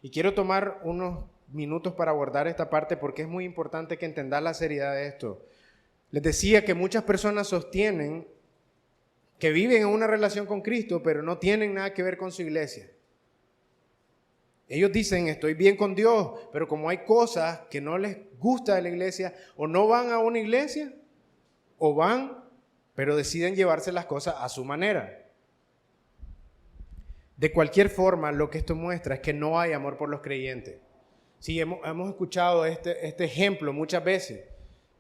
S1: Y quiero tomar unos minutos para abordar esta parte porque es muy importante que entendas la seriedad de esto. Les decía que muchas personas sostienen que viven en una relación con Cristo, pero no tienen nada que ver con su iglesia. Ellos dicen: estoy bien con Dios, pero como hay cosas que no les gusta de la iglesia, o no van a una iglesia, o van, pero deciden llevarse las cosas a su manera. De cualquier forma, lo que esto muestra es que no hay amor por los creyentes. Sí, hemos escuchado este ejemplo muchas veces.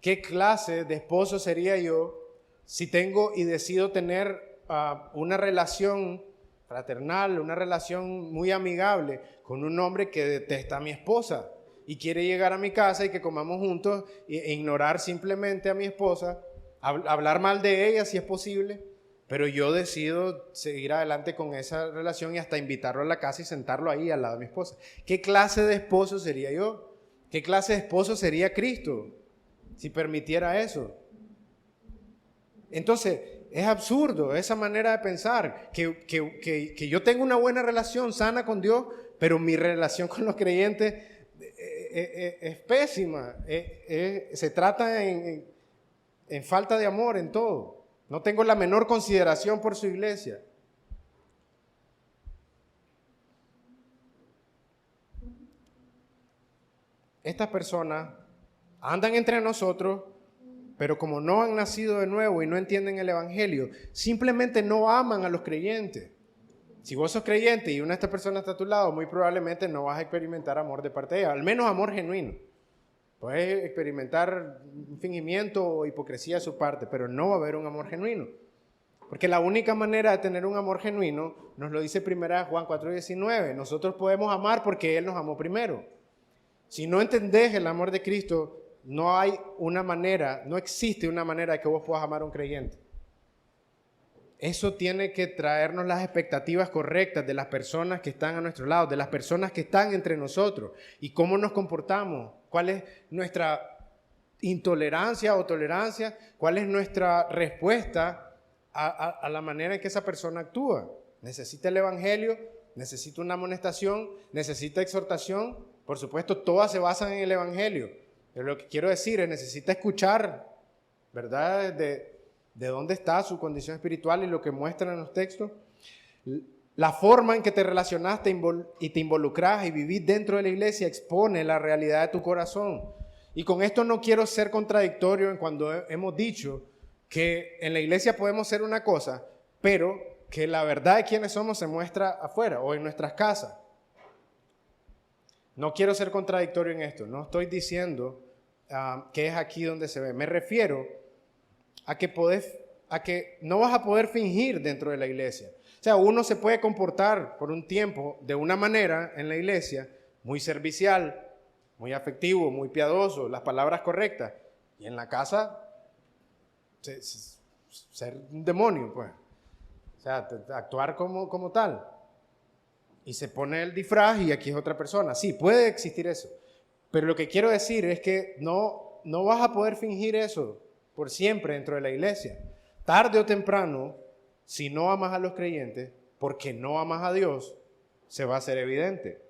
S1: ¿Qué clase de esposo sería yo si tengo y decido tener una relación fraternal, una relación muy amigable con un hombre que detesta a mi esposa y quiere llegar a mi casa y que comamos juntos e ignorar simplemente a mi esposa, hablar mal de ella si es posible, pero yo decido seguir adelante con esa relación y hasta invitarlo a la casa y sentarlo ahí al lado de mi esposa? ¿Qué clase de esposo sería yo? ¿Qué clase de esposo sería Cristo si permitiera eso? Entonces, es absurdo esa manera de pensar, que yo tengo una buena relación sana con Dios, pero mi relación con los creyentes es pésima. Se trata en falta de amor en todo. No tengo la menor consideración por su iglesia. Estas personas andan entre nosotros pero como no han nacido de nuevo y no entienden el evangelio, simplemente no aman a los creyentes. Si vos sos creyente y una de estas personas está a tu lado, muy probablemente no vas a experimentar amor de parte de ella, al menos amor genuino. Puedes experimentar un fingimiento o hipocresía de su parte, pero no va a haber un amor genuino. Porque la única manera de tener un amor genuino, nos lo dice 1 Juan 4:19, nosotros podemos amar porque Él nos amó primero. Si no entendés el amor de Cristo, no hay una manera, no existe una manera de que vos puedas amar a un creyente. Eso tiene que traernos las expectativas correctas de las personas que están a nuestro lado, de las personas que están entre nosotros y cómo nos comportamos, cuál es nuestra intolerancia o tolerancia, cuál es nuestra respuesta a la manera en que esa persona actúa. Necesita el evangelio, necesita una amonestación, necesita exhortación. Por supuesto, todas se basan en el evangelio. Pero lo que quiero decir es, necesita escuchar, ¿verdad?, de dónde está su condición espiritual y lo que muestran en los textos. La forma en que te relacionaste y te involucras y vivís dentro de la iglesia expone la realidad de tu corazón. Y con esto no quiero ser contradictorio en cuando hemos dicho que en la iglesia podemos ser una cosa, pero que la verdad de quiénes somos se muestra afuera o en nuestras casas. No quiero ser contradictorio en esto, no estoy diciendo que es aquí donde se ve. Me refiero a que no vas a poder fingir dentro de la iglesia. O sea, uno se puede comportar por un tiempo de una manera en la iglesia, muy servicial, muy afectivo, muy piadoso, las palabras correctas, y en la casa ser un demonio, pues. O sea, actuar como tal. Y se pone el disfraz y aquí es otra persona. Sí, puede existir eso. Pero lo que quiero decir es que no vas a poder fingir eso por siempre dentro de la iglesia. Tarde o temprano, si no amas a los creyentes, porque no amas a Dios, se va a hacer evidente.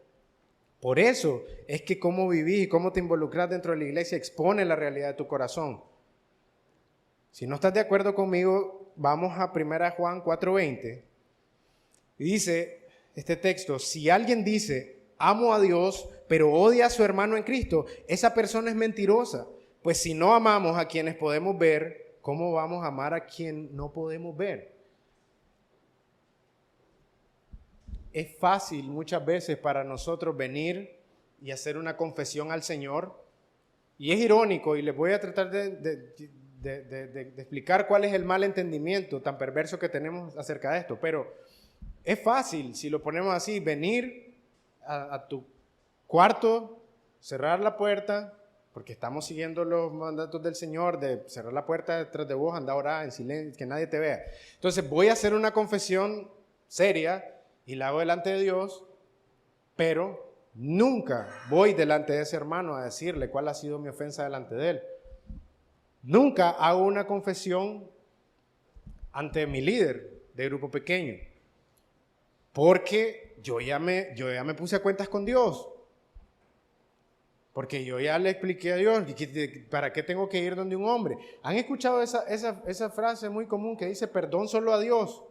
S1: Por eso es que cómo vivís y cómo te involucras dentro de la iglesia expone la realidad de tu corazón. Si no estás de acuerdo conmigo, vamos a 1 Juan 4:20. Y dice este texto, si alguien dice, amo a Dios, pero odia a su hermano en Cristo, esa persona es mentirosa. Pues si no amamos a quienes podemos ver, ¿cómo vamos a amar a quien no podemos ver? Es fácil muchas veces para nosotros venir y hacer una confesión al Señor. Y es irónico, y les voy a tratar de explicar cuál es el mal entendimiento tan perverso que tenemos acerca de esto. Pero es fácil, si lo ponemos así, venir a tu cuarto, cerrar la puerta, porque estamos siguiendo los mandatos del Señor de cerrar la puerta detrás de vos, andar a orar en silencio, que nadie te vea. Entonces voy a hacer una confesión seria y la hago delante de Dios, pero nunca voy delante de ese hermano a decirle cuál ha sido mi ofensa delante de él. Nunca hago una confesión ante mi líder de grupo pequeño, porque yo ya me puse a cuentas con Dios. Porque yo ya le expliqué a Dios, ¿para qué tengo que ir donde un hombre? ¿Han escuchado esa frase muy común que dice, perdón solo a Dios?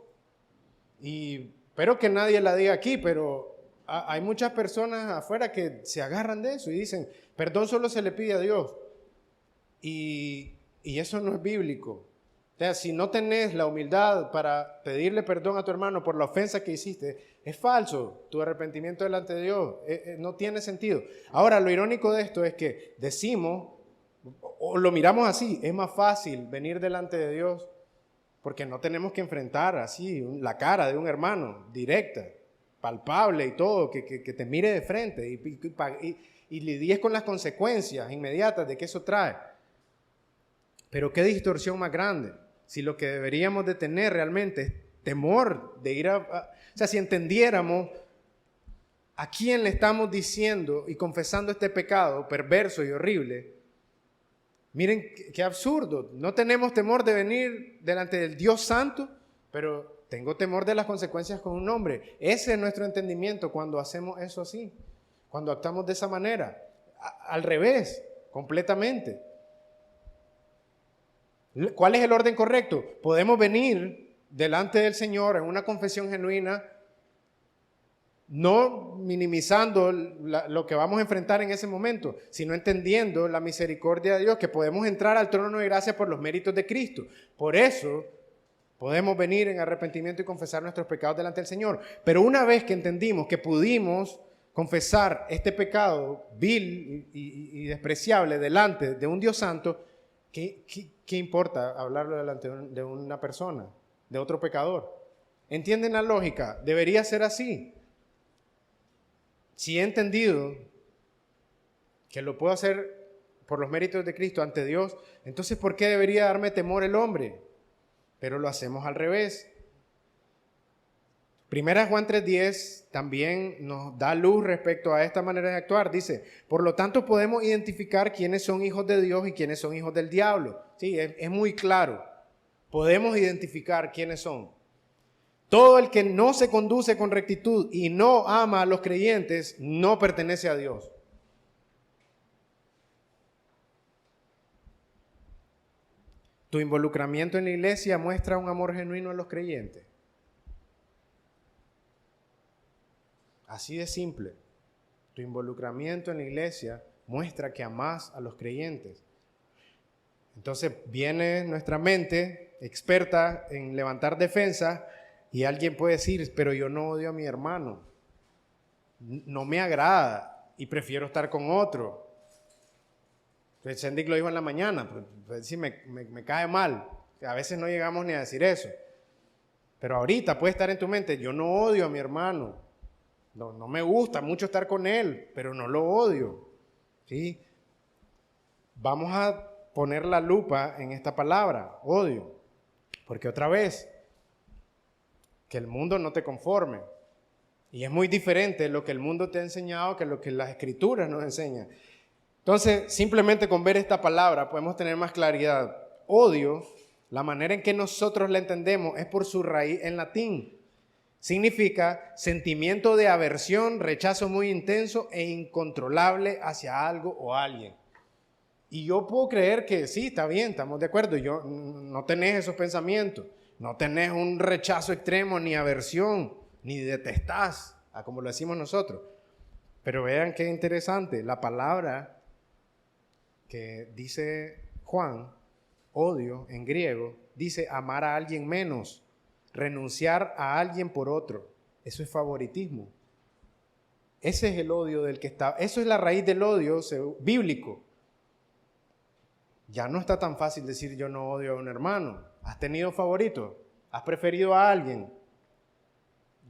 S1: Y espero que nadie la diga aquí, pero hay muchas personas afuera que se agarran de eso y dicen, perdón solo se le pide a Dios. Y eso no es bíblico. O sea, si no tenés la humildad para pedirle perdón a tu hermano por la ofensa que hiciste, es falso. Tu arrepentimiento delante de Dios no tiene sentido. Ahora, lo irónico de esto es que decimos, o lo miramos así, es más fácil venir delante de Dios porque no tenemos que enfrentar así la cara de un hermano directa, palpable y todo, que te mire de frente y lidies con las consecuencias inmediatas de que eso trae. Pero qué distorsión más grande. Si lo que deberíamos de tener realmente es temor de ir o sea, si entendiéramos a quién le estamos diciendo y confesando este pecado perverso y horrible, miren qué absurdo. No tenemos temor de venir delante del Dios Santo, pero tengo temor de las consecuencias con un hombre. Ese es nuestro entendimiento cuando hacemos eso así, cuando actuamos de esa manera. Al revés, completamente. ¿Cuál es el orden correcto? Podemos venir delante del Señor en una confesión genuina no minimizando lo que vamos a enfrentar en ese momento, sino entendiendo la misericordia de Dios, que podemos entrar al trono de gracia por los méritos de Cristo. Por eso podemos venir en arrepentimiento y confesar nuestros pecados delante del Señor. Pero una vez que entendimos que pudimos confesar este pecado vil y despreciable delante de un Dios santo, ¿qué importa hablarlo delante de una persona, de otro pecador? ¿Entienden la lógica? Debería ser así. Si he entendido que lo puedo hacer por los méritos de Cristo ante Dios, entonces ¿por qué debería darme temor el hombre? Pero lo hacemos al revés. Primera Juan 3:10 también nos da luz respecto a esta manera de actuar. Dice, por lo tanto podemos identificar quiénes son hijos de Dios y quiénes son hijos del diablo. Sí, es muy claro. Podemos identificar quiénes son. Todo el que no se conduce con rectitud y no ama a los creyentes no pertenece a Dios. Tu involucramiento en la iglesia muestra un amor genuino a los creyentes. Así de simple. Tu involucramiento en la iglesia muestra que amás a los creyentes. Entonces viene nuestra mente experta en levantar defensa y alguien puede decir, pero yo no odio a mi hermano. No me agrada y prefiero estar con otro. Sendik lo dijo en la mañana, pues sí, me cae mal. A veces no llegamos ni a decir eso. Pero ahorita puede estar en tu mente, yo no odio a mi hermano. No me gusta mucho estar con él, pero no lo odio. ¿Sí? Vamos a poner la lupa en esta palabra, odio. Porque otra vez, que el mundo no te conforme. Y es muy diferente lo que el mundo te ha enseñado que lo que las escrituras nos enseñan. Entonces, simplemente con ver esta palabra podemos tener más claridad. Odio, la manera en que nosotros la entendemos es por su raíz en latín. Significa sentimiento de aversión, rechazo muy intenso e incontrolable hacia algo o alguien. Y yo puedo creer que sí, está bien, estamos de acuerdo. Yo no tenés esos pensamientos, no tenés un rechazo extremo, ni aversión, ni detestás, como lo decimos nosotros. Pero vean qué interesante, la palabra que dice Juan, odio en griego, dice amar a alguien menos, renunciar a alguien por otro. Eso es favoritismo. Ese es el odio del que está, eso es la raíz del odio bíblico. Ya no está tan fácil decir yo no odio a un hermano. ¿Has tenido favoritos? ¿Has preferido a alguien?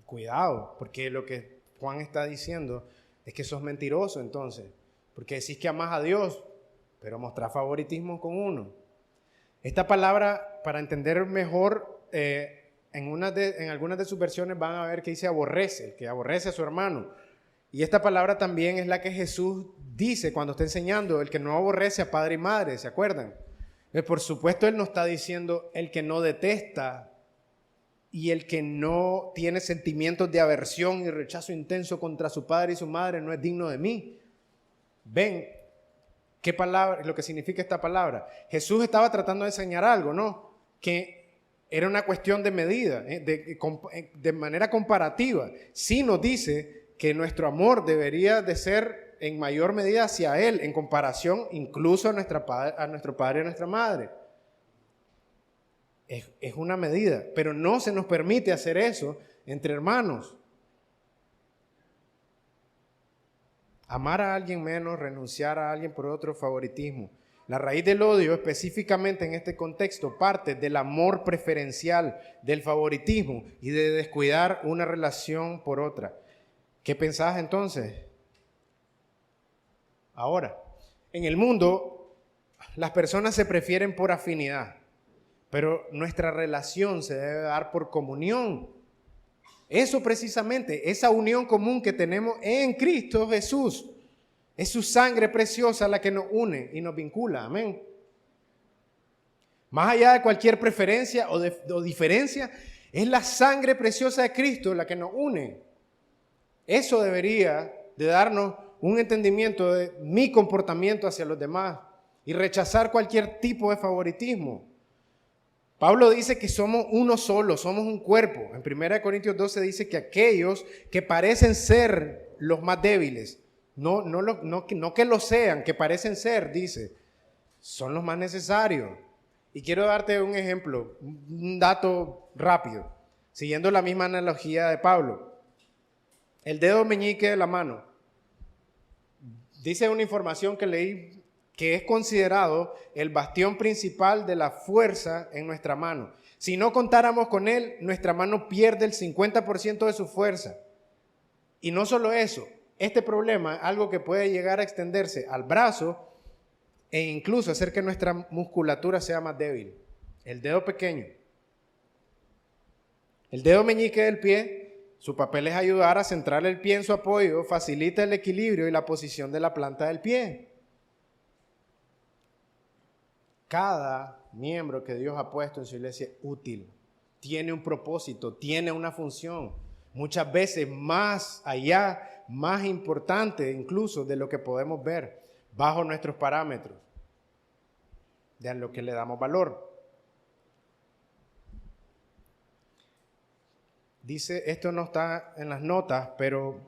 S1: Cuidado, porque lo que Juan está diciendo es que sos mentiroso entonces, porque decís que amás a Dios, pero mostrás favoritismo con uno. Esta palabra, para entender mejor, en algunas de sus versiones van a ver que dice aborrece, el que aborrece a su hermano. Y esta palabra también es la que Jesús dice cuando está enseñando, el que no aborrece a padre y madre, ¿se acuerdan? Por supuesto, Él no está diciendo el que no detesta y el que no tiene sentimientos de aversión y rechazo intenso contra su padre y su madre no es digno de mí. Ven, ¿qué palabra, lo que significa esta palabra? Jesús estaba tratando de enseñar algo, ¿no? Que era una cuestión de medida, de manera comparativa. Sí nos dice que nuestro amor debería de ser en mayor medida hacia Él, en comparación incluso a nuestro padre y a nuestra madre. Es una medida, pero no se nos permite hacer eso entre hermanos. Amar a alguien menos, renunciar a alguien por otro, favoritismo. La raíz del odio, específicamente en este contexto, parte del amor preferencial, del favoritismo y de descuidar una relación por otra. ¿Qué pensás entonces? Ahora, en el mundo, las personas se prefieren por afinidad, pero nuestra relación se debe dar por comunión. Eso precisamente, esa unión común que tenemos en Cristo Jesús. Es su sangre preciosa la que nos une y nos vincula. Amén. Más allá de cualquier preferencia o diferencia, es la sangre preciosa de Cristo la que nos une. Eso debería de darnos un entendimiento de mi comportamiento hacia los demás y rechazar cualquier tipo de favoritismo. Pablo dice que somos uno solo, somos un cuerpo. En 1 Corintios 12 dice que aquellos que parecen ser los más débiles, no que lo sean, que parecen ser, dice, son los más necesarios. Y quiero darte un ejemplo, un dato rápido, siguiendo la misma analogía de Pablo. El dedo meñique de la mano, dice una información que leí, que es considerado el bastión principal de la fuerza en nuestra mano. Si no contáramos con él, nuestra mano pierde el 50% de su fuerza. Y no solo eso, este problema es algo que puede llegar a extenderse al brazo e incluso hacer que nuestra musculatura sea más débil. El dedo pequeño. El dedo meñique del pie, su papel es ayudar a centrar el pie en su apoyo, facilita el equilibrio y la posición de la planta del pie. Cada miembro que Dios ha puesto en su iglesia es útil, tiene un propósito, tiene una función, muchas veces más allá, más importante incluso de lo que podemos ver bajo nuestros parámetros, de a lo que le damos valor. Dice, esto no está en las notas, pero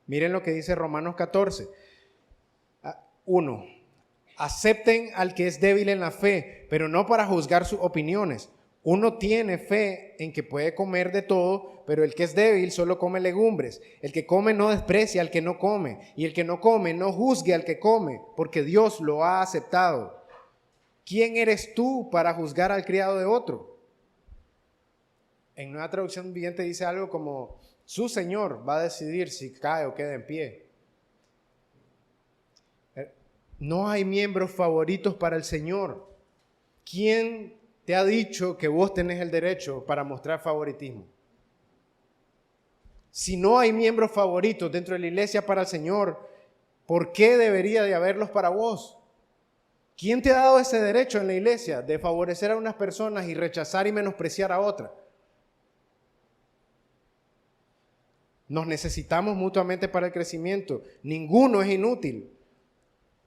S1: miren lo que dice Romanos 14, 1. Acepten al que es débil en la fe, pero no para juzgar sus opiniones. Uno tiene fe en que puede comer de todo, pero el que es débil solo come legumbres. El que come no desprecia al que no come, y el que no come no juzgue al que come, porque Dios lo ha aceptado. ¿Quién eres tú para juzgar al criado de otro? En Nueva Traducción Viviente dice algo como, su Señor va a decidir si cae o queda en pie. No hay miembros favoritos para el Señor. ¿Quién te ha dicho que vos tenés el derecho para mostrar favoritismo? Si no hay miembros favoritos dentro de la iglesia para el Señor, ¿por qué debería de haberlos para vos? ¿Quién te ha dado ese derecho en la iglesia de favorecer a unas personas y rechazar y menospreciar a otras? Nos necesitamos mutuamente para el crecimiento. Ninguno es inútil.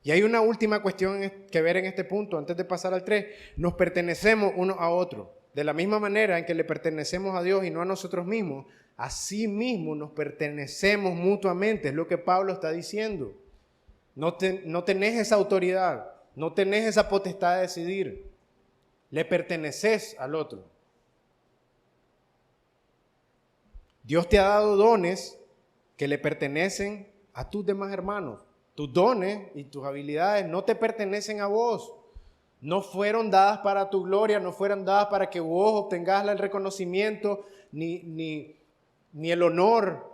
S1: Y hay una última cuestión que ver en este punto, antes de pasar al 3. Nos pertenecemos uno a otro. De la misma manera en que le pertenecemos a Dios y no a nosotros mismos, así mismo nos pertenecemos mutuamente, es lo que Pablo está diciendo. No tenés esa autoridad, no tenés esa potestad de decidir. Le perteneces al otro. Dios te ha dado dones que le pertenecen a tus demás hermanos. Tus dones y tus habilidades no te pertenecen a vos. No fueron dadas para tu gloria, no fueron dadas para que vos obtengas el reconocimiento, ni el honor,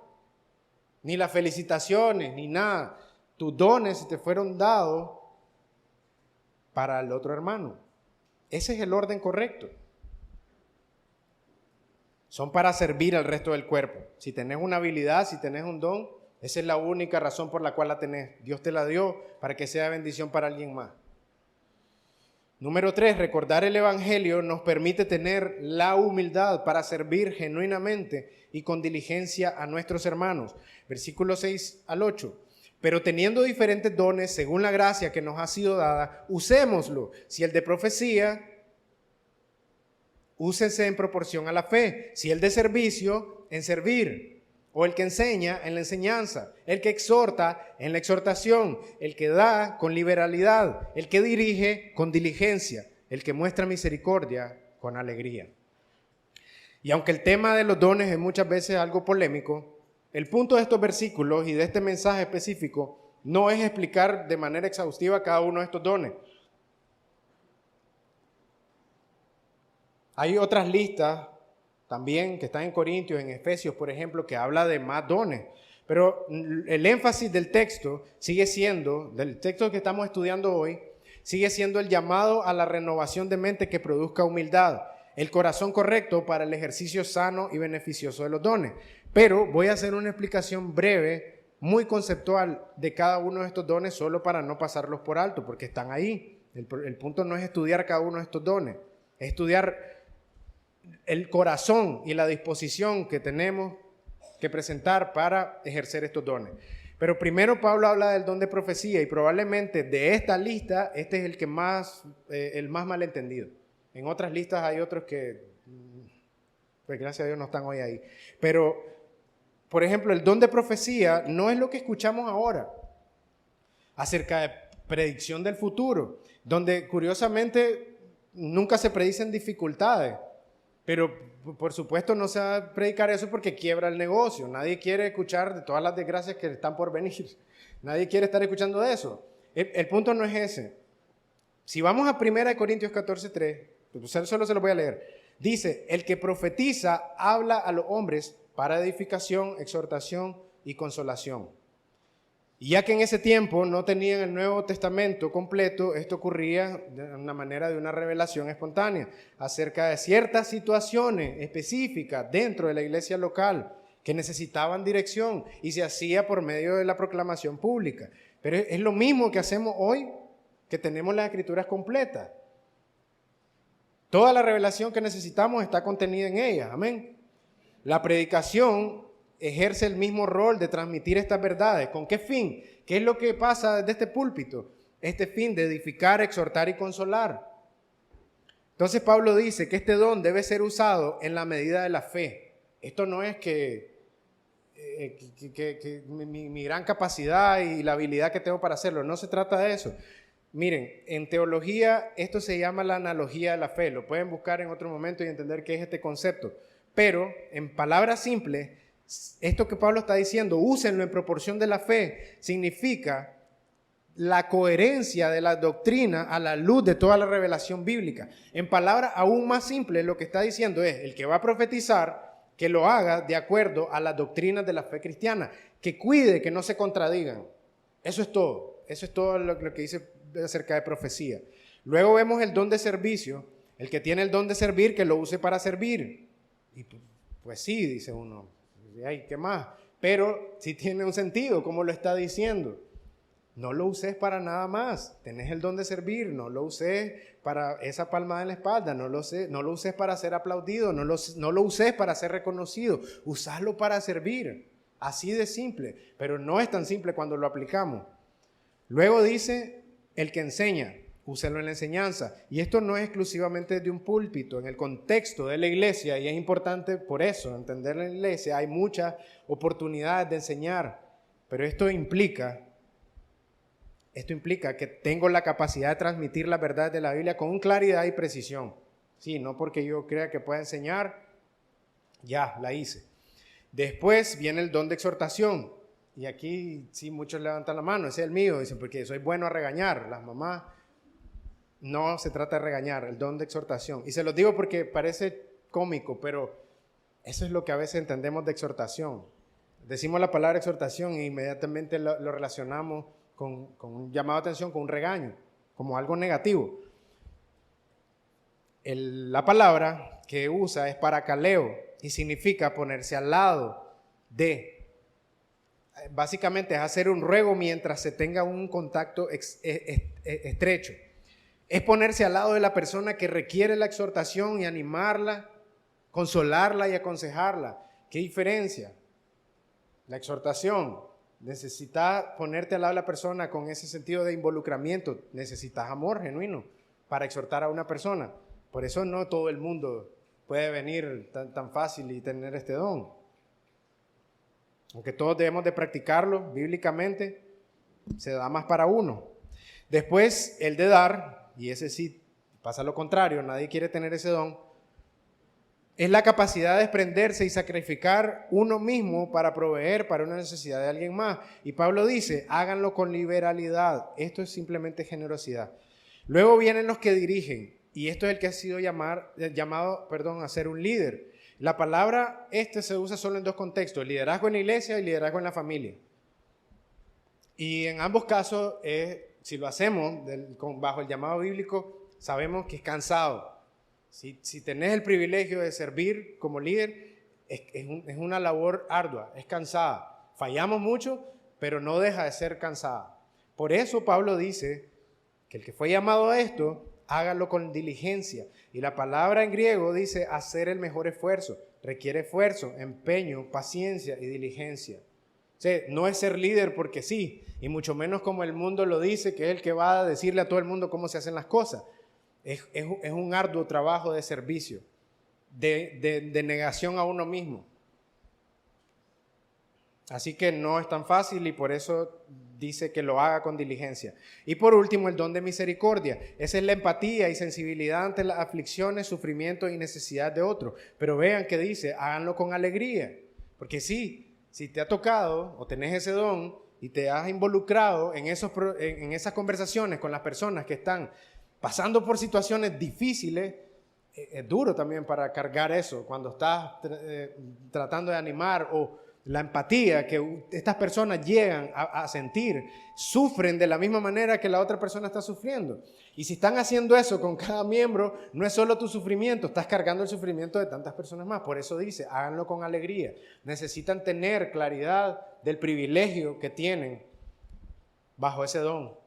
S1: ni las felicitaciones, ni nada. Tus dones te fueron dados para el otro hermano. Ese es el orden correcto. Son para servir al resto del cuerpo. Si tenés una habilidad, si tenés un don, esa es la única razón por la cual la tenés. Dios te la dio para que sea bendición para alguien más. Número 3, recordar el Evangelio nos permite tener la humildad para servir genuinamente y con diligencia a nuestros hermanos. Versículos 6 al 8. Pero teniendo diferentes dones según la gracia que nos ha sido dada, usémoslo. Si el de profecía, úsense en proporción a la fe. Si el de servicio, en servir. O el que enseña, en la enseñanza. El que exhorta, en la exhortación. El que da, con liberalidad. El que dirige, con diligencia. El que muestra misericordia, con alegría. Y aunque el tema de los dones es muchas veces algo polémico, el punto de estos versículos y de este mensaje específico no es explicar de manera exhaustiva cada uno de estos dones. Hay otras listas también que están en Corintios, en Efesios, por ejemplo, que habla de más dones. Pero el énfasis del texto sigue siendo, del texto que estamos estudiando hoy, sigue siendo el llamado a la renovación de mente que produzca humildad, el corazón correcto para el ejercicio sano y beneficioso de los dones. Pero voy a hacer una explicación breve, muy conceptual de cada uno de estos dones, solo para no pasarlos por alto, porque están ahí. El punto no es estudiar cada uno de estos dones, es estudiar el corazón y la disposición que tenemos que presentar para ejercer estos dones. Pero primero Pablo habla del don de profecía y probablemente de esta lista este es el más malentendido. En otras listas hay otros que, pues gracias a Dios no están hoy ahí. Pero, por ejemplo, el don de profecía no es lo que escuchamos ahora acerca de predicción del futuro, donde curiosamente nunca se predicen dificultades, pero por supuesto no se va a predicar eso porque quiebra el negocio. Nadie quiere escuchar de todas las desgracias que están por venir. Nadie quiere estar escuchando de eso. El punto no es ese. Si vamos a 1 Corintios 14:3, pues solo se lo voy a leer. Dice, el que profetiza habla a los hombres para edificación, exhortación y consolación. Y ya que en ese tiempo no tenían el Nuevo Testamento completo, esto ocurría de una manera de una revelación espontánea acerca de ciertas situaciones específicas dentro de la iglesia local que necesitaban dirección y se hacía por medio de la proclamación pública. Pero es lo mismo que hacemos hoy, que tenemos las escrituras completas. Toda la revelación que necesitamos está contenida en ellas. Amén. La predicación ejerce el mismo rol de transmitir estas verdades. ¿Con qué fin? ¿Qué es lo que pasa desde este púlpito? Este fin de edificar, exhortar y consolar. Entonces Pablo dice que este don debe ser usado en la medida de la fe. Esto no es que mi gran capacidad y la habilidad que tengo para hacerlo. No se trata de eso. Miren, en teología esto se llama la analogía de la fe. Lo pueden buscar en otro momento y entender qué es este concepto. Pero en palabras simples, esto que Pablo está diciendo, úsenlo en proporción de la fe, significa la coherencia de la doctrina a la luz de toda la revelación bíblica. En palabras aún más simples, lo que está diciendo es, el que va a profetizar, que lo haga de acuerdo a las doctrinas de la fe cristiana, que cuide que no se contradigan. Eso es todo lo que dice acerca de profecía. Luego vemos el don de servicio, el que tiene el don de servir, que lo use para servir. Y pues sí, dice uno, ay, ¿qué más? Pero sí tiene un sentido, como lo está diciendo. No lo uses para nada más. Tenés el don de servir, no lo uses para esa palmada en la espalda, no lo uses para ser aplaudido, no lo uses para ser reconocido. Usalo para servir. Así de simple, pero no es tan simple cuando lo aplicamos. Luego dice, el que enseña, úselo en la enseñanza. Y esto no es exclusivamente de un púlpito, en el contexto de la iglesia, y es importante por eso, entender la iglesia, hay muchas oportunidades de enseñar, pero esto implica que tengo la capacidad de transmitir la verdad de la Biblia con claridad y precisión. Sí, no porque yo crea que pueda enseñar, ya, la hice. Después viene el don de exhortación. Y aquí sí muchos levantan la mano, ese es el mío, dicen, porque soy bueno a regañar. Las mamás, no se trata de regañar, el don de exhortación. Y se los digo porque parece cómico, pero eso es lo que a veces entendemos de exhortación. Decimos la palabra exhortación e inmediatamente lo relacionamos con un llamado de atención, con un regaño, como algo negativo. La palabra que usa es parakaleo y significa ponerse al lado de. Básicamente es hacer un ruego mientras se tenga un contacto estrecho. Es ponerse al lado de la persona que requiere la exhortación y animarla, consolarla y aconsejarla. ¿Qué diferencia? La exhortación, necesitas ponerte al lado de la persona con ese sentido de involucramiento. Necesitas amor genuino para exhortar a una persona. Por eso no todo el mundo puede venir tan fácil y tener este don. Aunque todos debemos de practicarlo bíblicamente, se da más para uno. Después, el de dar, y ese sí pasa lo contrario, nadie quiere tener ese don, es la capacidad de desprenderse y sacrificar uno mismo para proveer para una necesidad de alguien más. Y Pablo dice, háganlo con liberalidad. Esto es simplemente generosidad. Luego vienen los que dirigen, y esto es el que ha sido llamado a ser un líder. La palabra se usa solo en dos contextos, liderazgo en la iglesia y liderazgo en la familia. Y en ambos casos, si lo hacemos bajo el llamado bíblico, sabemos que es cansado. Si tenés el privilegio de servir como líder, es una labor ardua, es cansada. Fallamos mucho, pero no deja de ser cansada. Por eso Pablo dice que el que fue llamado a esto, hágalo con diligencia. Y la palabra en griego dice hacer el mejor esfuerzo. Requiere esfuerzo, empeño, paciencia y diligencia. O sea, no es ser líder porque sí, y mucho menos como el mundo lo dice, que es el que va a decirle a todo el mundo cómo se hacen las cosas. Es un arduo trabajo de servicio, de negación a uno mismo. Así que no es tan fácil y por eso dice que lo haga con diligencia. Y por último, el don de misericordia. Esa es la empatía y sensibilidad ante las aflicciones, sufrimientos y necesidad de otros. Pero vean que dice, háganlo con alegría. Porque si te ha tocado o tenés ese don y te has involucrado en esas conversaciones con las personas que están pasando por situaciones difíciles, es duro también para cargar eso cuando estás tratando de animar o la empatía que estas personas llegan a sentir, sufren de la misma manera que la otra persona está sufriendo. Y si están haciendo eso con cada miembro, no es solo tu sufrimiento, estás cargando el sufrimiento de tantas personas más. Por eso dice, háganlo con alegría. Necesitan tener claridad del privilegio que tienen bajo ese don.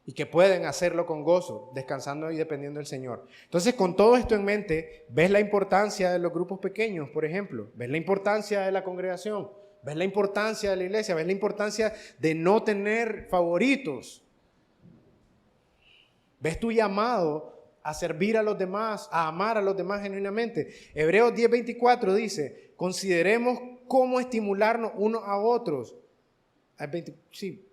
S1: Y que pueden hacerlo con gozo, descansando y dependiendo del Señor. Entonces, con todo esto en mente, ves la importancia de los grupos pequeños, por ejemplo. Ves la importancia de la congregación. Ves la importancia de la iglesia. Ves la importancia de no tener favoritos. Ves tu llamado a servir a los demás, a amar a los demás genuinamente. Hebreos 10:24 dice, consideremos cómo estimularnos unos a otros.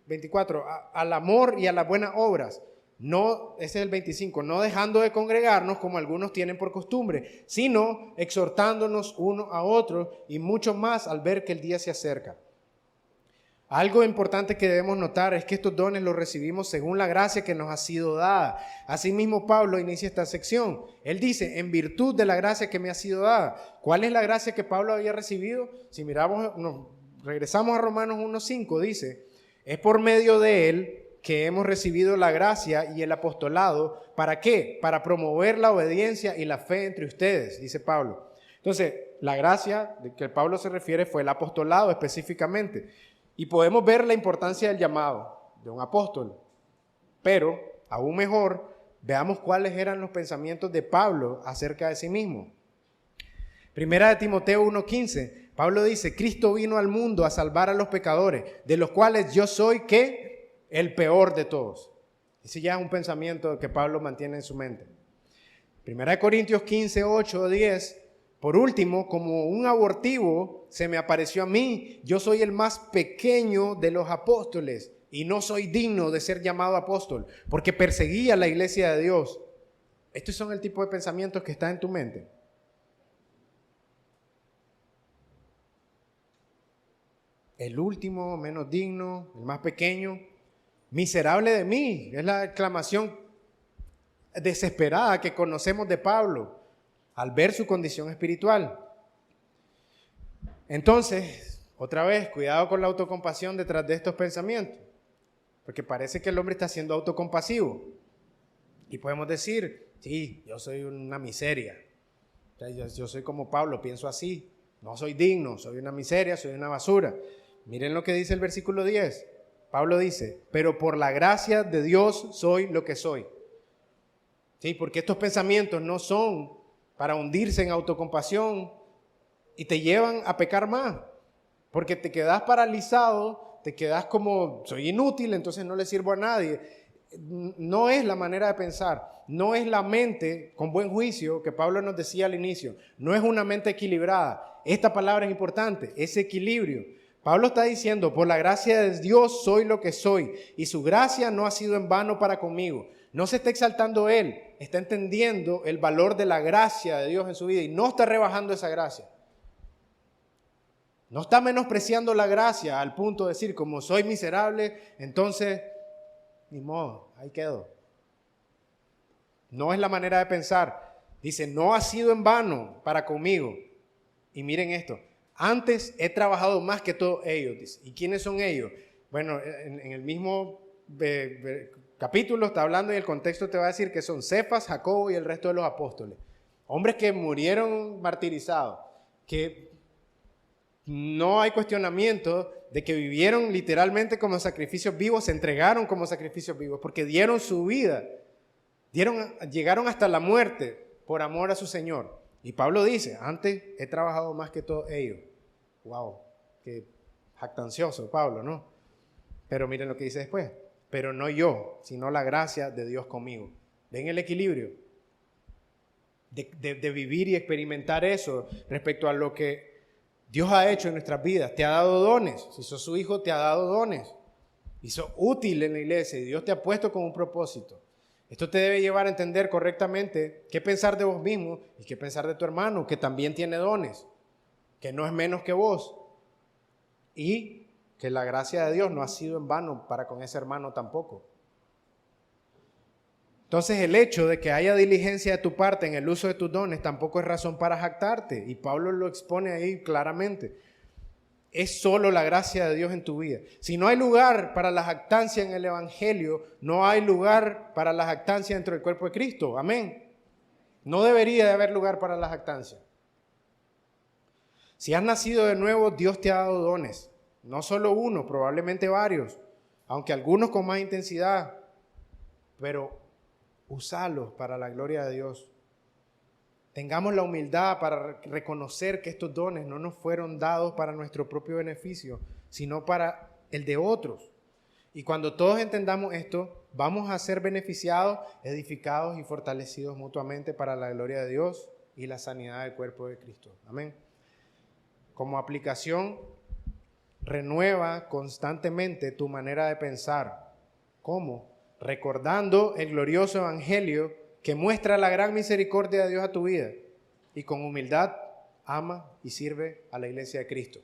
S1: 24, al amor y a las buenas obras. No, ese es el 25, no dejando de congregarnos como algunos tienen por costumbre, sino exhortándonos unos a otros y mucho más al ver que el día se acerca. Algo importante que debemos notar es que estos dones los recibimos según la gracia que nos ha sido dada. Asimismo, Pablo inicia esta sección. Él dice, en virtud de la gracia que me ha sido dada. ¿Cuál es la gracia que Pablo había recibido? Si miramos, regresamos a Romanos 1:5, dice, es por medio de él que hemos recibido la gracia y el apostolado. ¿Para qué? Para promover la obediencia y la fe entre ustedes, dice Pablo. Entonces, la gracia de que Pablo se refiere fue el apostolado específicamente. Y podemos ver la importancia del llamado de un apóstol. Pero, aún mejor, veamos cuáles eran los pensamientos de Pablo acerca de sí mismo. Primera de Timoteo 1:15. Pablo dice, Cristo vino al mundo a salvar a los pecadores, de los cuales yo soy, ¿qué? El peor de todos. Ese ya es un pensamiento que Pablo mantiene en su mente. Primera de Corintios 15:8-10. Por último, como un abortivo se me apareció a mí, yo soy el más pequeño de los apóstoles y no soy digno de ser llamado apóstol, porque perseguía la iglesia de Dios. Estos son el tipo de pensamientos que están en tu mente. El último, menos digno, el más pequeño, miserable de mí. Es la exclamación desesperada que conocemos de Pablo al ver su condición espiritual. Entonces, otra vez, cuidado con la autocompasión detrás de estos pensamientos, porque parece que el hombre está siendo autocompasivo. Y podemos decir, sí, yo soy una miseria. Yo soy como Pablo, pienso así. No soy digno, soy una miseria, soy una basura. Miren lo que dice el versículo 10. Pablo dice, pero por la gracia de Dios soy lo que soy. Sí, porque estos pensamientos no son para hundirse en autocompasión y te llevan a pecar más. Porque te quedas paralizado, te quedas como, soy inútil, entonces no le sirvo a nadie. No es la manera de pensar, no es la mente con buen juicio que Pablo nos decía al inicio, no es una mente equilibrada. Esta palabra es importante, ese equilibrio. Pablo está diciendo, por la gracia de Dios soy lo que soy, y su gracia no ha sido en vano para conmigo. No se está exaltando él, está entendiendo el valor de la gracia de Dios en su vida y no está rebajando esa gracia. No está menospreciando la gracia al punto de decir, como soy miserable, entonces, ni modo, ahí quedo. No es la manera de pensar. Dice, no ha sido en vano para conmigo. Y miren esto. Antes he trabajado más que todos ellos. Dice. ¿Y quiénes son ellos? Bueno, en el mismo capítulo está hablando y el contexto te va a decir que son Cefas, Jacobo y el resto de los apóstoles. Hombres que murieron martirizados, que no hay cuestionamiento de que vivieron literalmente como sacrificios vivos, se entregaron como sacrificios vivos, porque dieron su vida, llegaron hasta la muerte por amor a su Señor. Y Pablo dice, antes he trabajado más que todos ellos. Wow, qué jactancioso Pablo, ¿no? Pero miren lo que dice después. Pero no yo, sino la gracia de Dios conmigo. ¿Ven el equilibrio? De vivir y experimentar eso respecto a lo que Dios ha hecho en nuestras vidas. Te ha dado dones. Si sos su hijo, te ha dado dones. Y sos útil en la iglesia y Dios te ha puesto con un propósito. Esto te debe llevar a entender correctamente qué pensar de vos mismo y qué pensar de tu hermano, que también tiene dones, que no es menos que vos. Y que la gracia de Dios no ha sido en vano para con ese hermano tampoco. Entonces el hecho de que haya diligencia de tu parte en el uso de tus dones tampoco es razón para jactarte. Y Pablo lo expone ahí claramente. Es solo la gracia de Dios en tu vida. Si no hay lugar para la jactancia en el Evangelio, no hay lugar para la jactancia dentro del cuerpo de Cristo. Amén. No debería de haber lugar para la jactancia. Si has nacido de nuevo, Dios te ha dado dones. No solo uno, probablemente varios. Aunque algunos con más intensidad. Pero usalos para la gloria de Dios. Tengamos la humildad para reconocer que estos dones no nos fueron dados para nuestro propio beneficio, sino para el de otros. Y cuando todos entendamos esto, vamos a ser beneficiados, edificados y fortalecidos mutuamente para la gloria de Dios y la sanidad del cuerpo de Cristo. Amén. Como aplicación, renueva constantemente tu manera de pensar. ¿Cómo? Recordando el glorioso evangelio que muestra la gran misericordia de Dios a tu vida y con humildad ama y sirve a la iglesia de Cristo.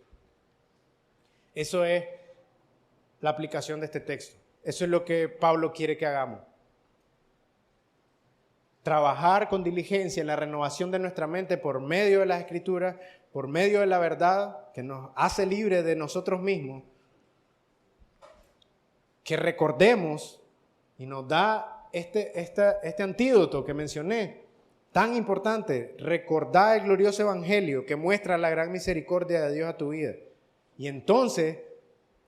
S1: Eso es la aplicación de este texto. Eso es lo que Pablo quiere que hagamos. Trabajar con diligencia en la renovación de nuestra mente por medio de las Escrituras, por medio de la verdad que nos hace libres de nosotros mismos, que recordemos y nos da este antídoto que mencioné, tan importante. Recordar el glorioso evangelio que muestra la gran misericordia de Dios a tu vida. Y entonces,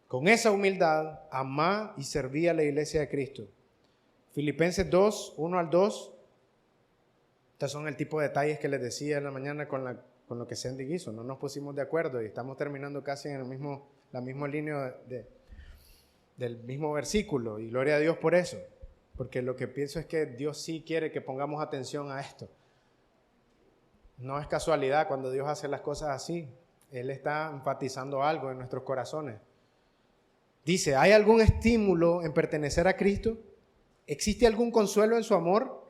S1: con esa humildad, amá y serví a la iglesia de Cristo. Filipenses 2, 1 al 2. Estos son el tipo de detalles que les decía en la mañana con lo que Sandy hizo. No nos pusimos de acuerdo y estamos terminando casi en la misma línea del mismo versículo. Y gloria a Dios por eso. Porque lo que pienso es que Dios sí quiere que pongamos atención a esto. No es casualidad cuando Dios hace las cosas así. Él está enfatizando algo en nuestros corazones. Dice, ¿hay algún estímulo en pertenecer a Cristo? ¿Existe algún consuelo en su amor?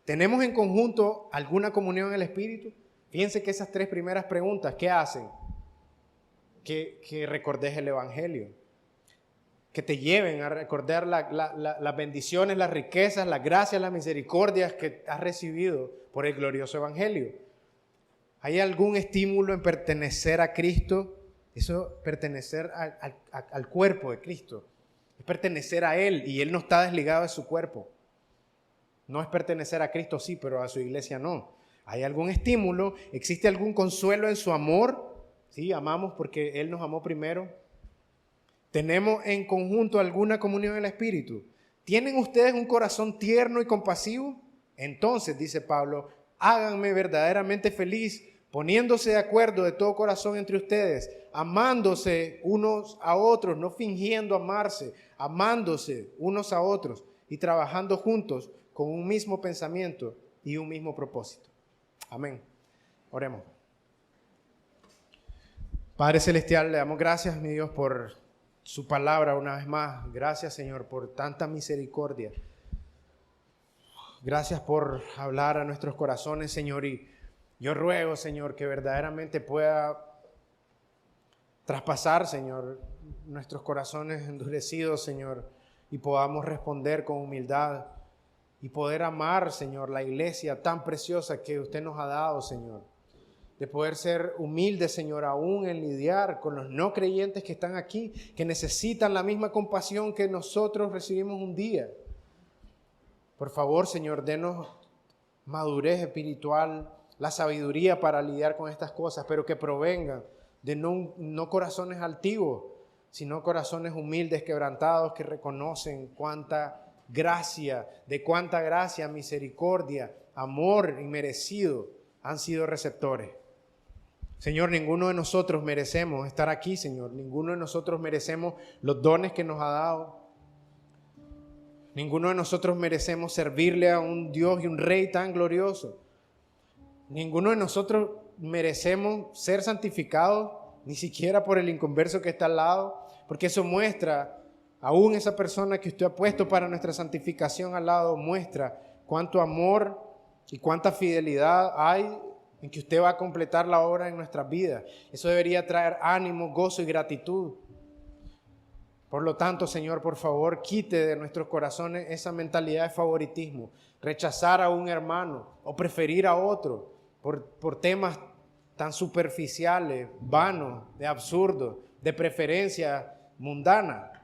S1: ¿Tenemos en conjunto alguna comunión en el Espíritu? Fíjense que esas tres primeras preguntas, ¿qué hacen? Que recordes el Evangelio. Que te lleven a recordar las bendiciones, las riquezas, las gracias, las misericordias que has recibido por el glorioso evangelio. ¿Hay algún estímulo en pertenecer a Cristo? Eso, pertenecer al cuerpo de Cristo. Es pertenecer a Él y Él no está desligado de su cuerpo. No es pertenecer a Cristo, sí, pero a su iglesia no. ¿Hay algún estímulo? ¿Existe algún consuelo en su amor? Sí, amamos porque Él nos amó primero. ¿Tenemos en conjunto alguna comunión en el Espíritu? ¿Tienen ustedes un corazón tierno y compasivo? Entonces, dice Pablo, háganme verdaderamente feliz, poniéndose de acuerdo de todo corazón entre ustedes, amándose unos a otros, no fingiendo amarse, amándose unos a otros y trabajando juntos con un mismo pensamiento y un mismo propósito. Amén. Oremos. Padre Celestial, le damos gracias, mi Dios, por su palabra una vez más. Gracias, Señor, por tanta misericordia. Gracias por hablar a nuestros corazones, Señor. Y yo ruego, Señor, que verdaderamente pueda traspasar, Señor, nuestros corazones endurecidos, Señor, y podamos responder con humildad y poder amar, Señor, la iglesia tan preciosa que usted nos ha dado, Señor. De poder ser humildes, Señor, aún en lidiar con los no creyentes que están aquí, que necesitan la misma compasión que nosotros recibimos un día. Por favor, Señor, denos madurez espiritual, la sabiduría para lidiar con estas cosas, pero que provengan de no corazones altivos, sino corazones humildes, quebrantados, que reconocen de cuánta gracia, misericordia, amor inmerecido han sido receptores. Señor, ninguno de nosotros merecemos estar aquí, Señor. Ninguno de nosotros merecemos los dones que nos ha dado. Ninguno de nosotros merecemos servirle a un Dios y un Rey tan glorioso. Ninguno de nosotros merecemos ser santificados, ni siquiera por el inconverso que está al lado, porque eso muestra, aún esa persona que usted ha puesto para nuestra santificación al lado, muestra cuánto amor y cuánta fidelidad hay en que usted va a completar la obra en nuestras vidas. Eso debería traer ánimo, gozo y gratitud. Por lo tanto, Señor, por favor, quite de nuestros corazones esa mentalidad de favoritismo, rechazar a un hermano o preferir a otro por temas tan superficiales, vanos, de absurdos, de preferencia mundana.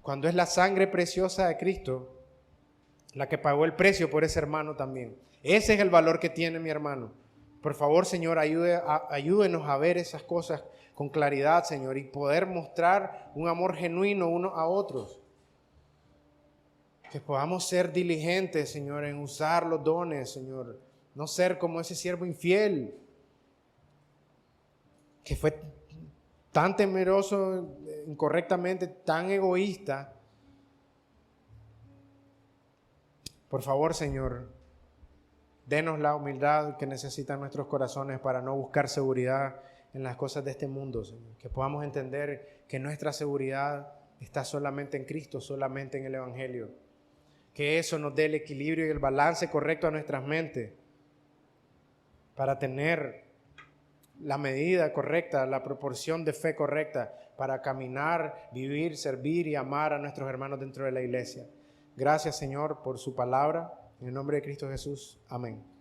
S1: Cuando es la sangre preciosa de Cristo la que pagó el precio por ese hermano también. Ese es el valor que tiene mi hermano. Por favor, Señor, ayúdenos a ver esas cosas con claridad, Señor, y poder mostrar un amor genuino unos a otros. Que podamos ser diligentes, Señor, en usar los dones, Señor. No ser como ese siervo infiel, que fue tan temeroso, incorrectamente, tan egoísta. Por favor, Señor, denos la humildad que necesitan nuestros corazones para no buscar seguridad en las cosas de este mundo, Señor. Que podamos entender que nuestra seguridad está solamente en Cristo, solamente en el Evangelio. Que eso nos dé el equilibrio y el balance correcto a nuestras mentes para tener la medida correcta, la proporción de fe correcta para caminar, vivir, servir y amar a nuestros hermanos dentro de la iglesia. Gracias, Señor, por su palabra. En el nombre de Cristo Jesús. Amén.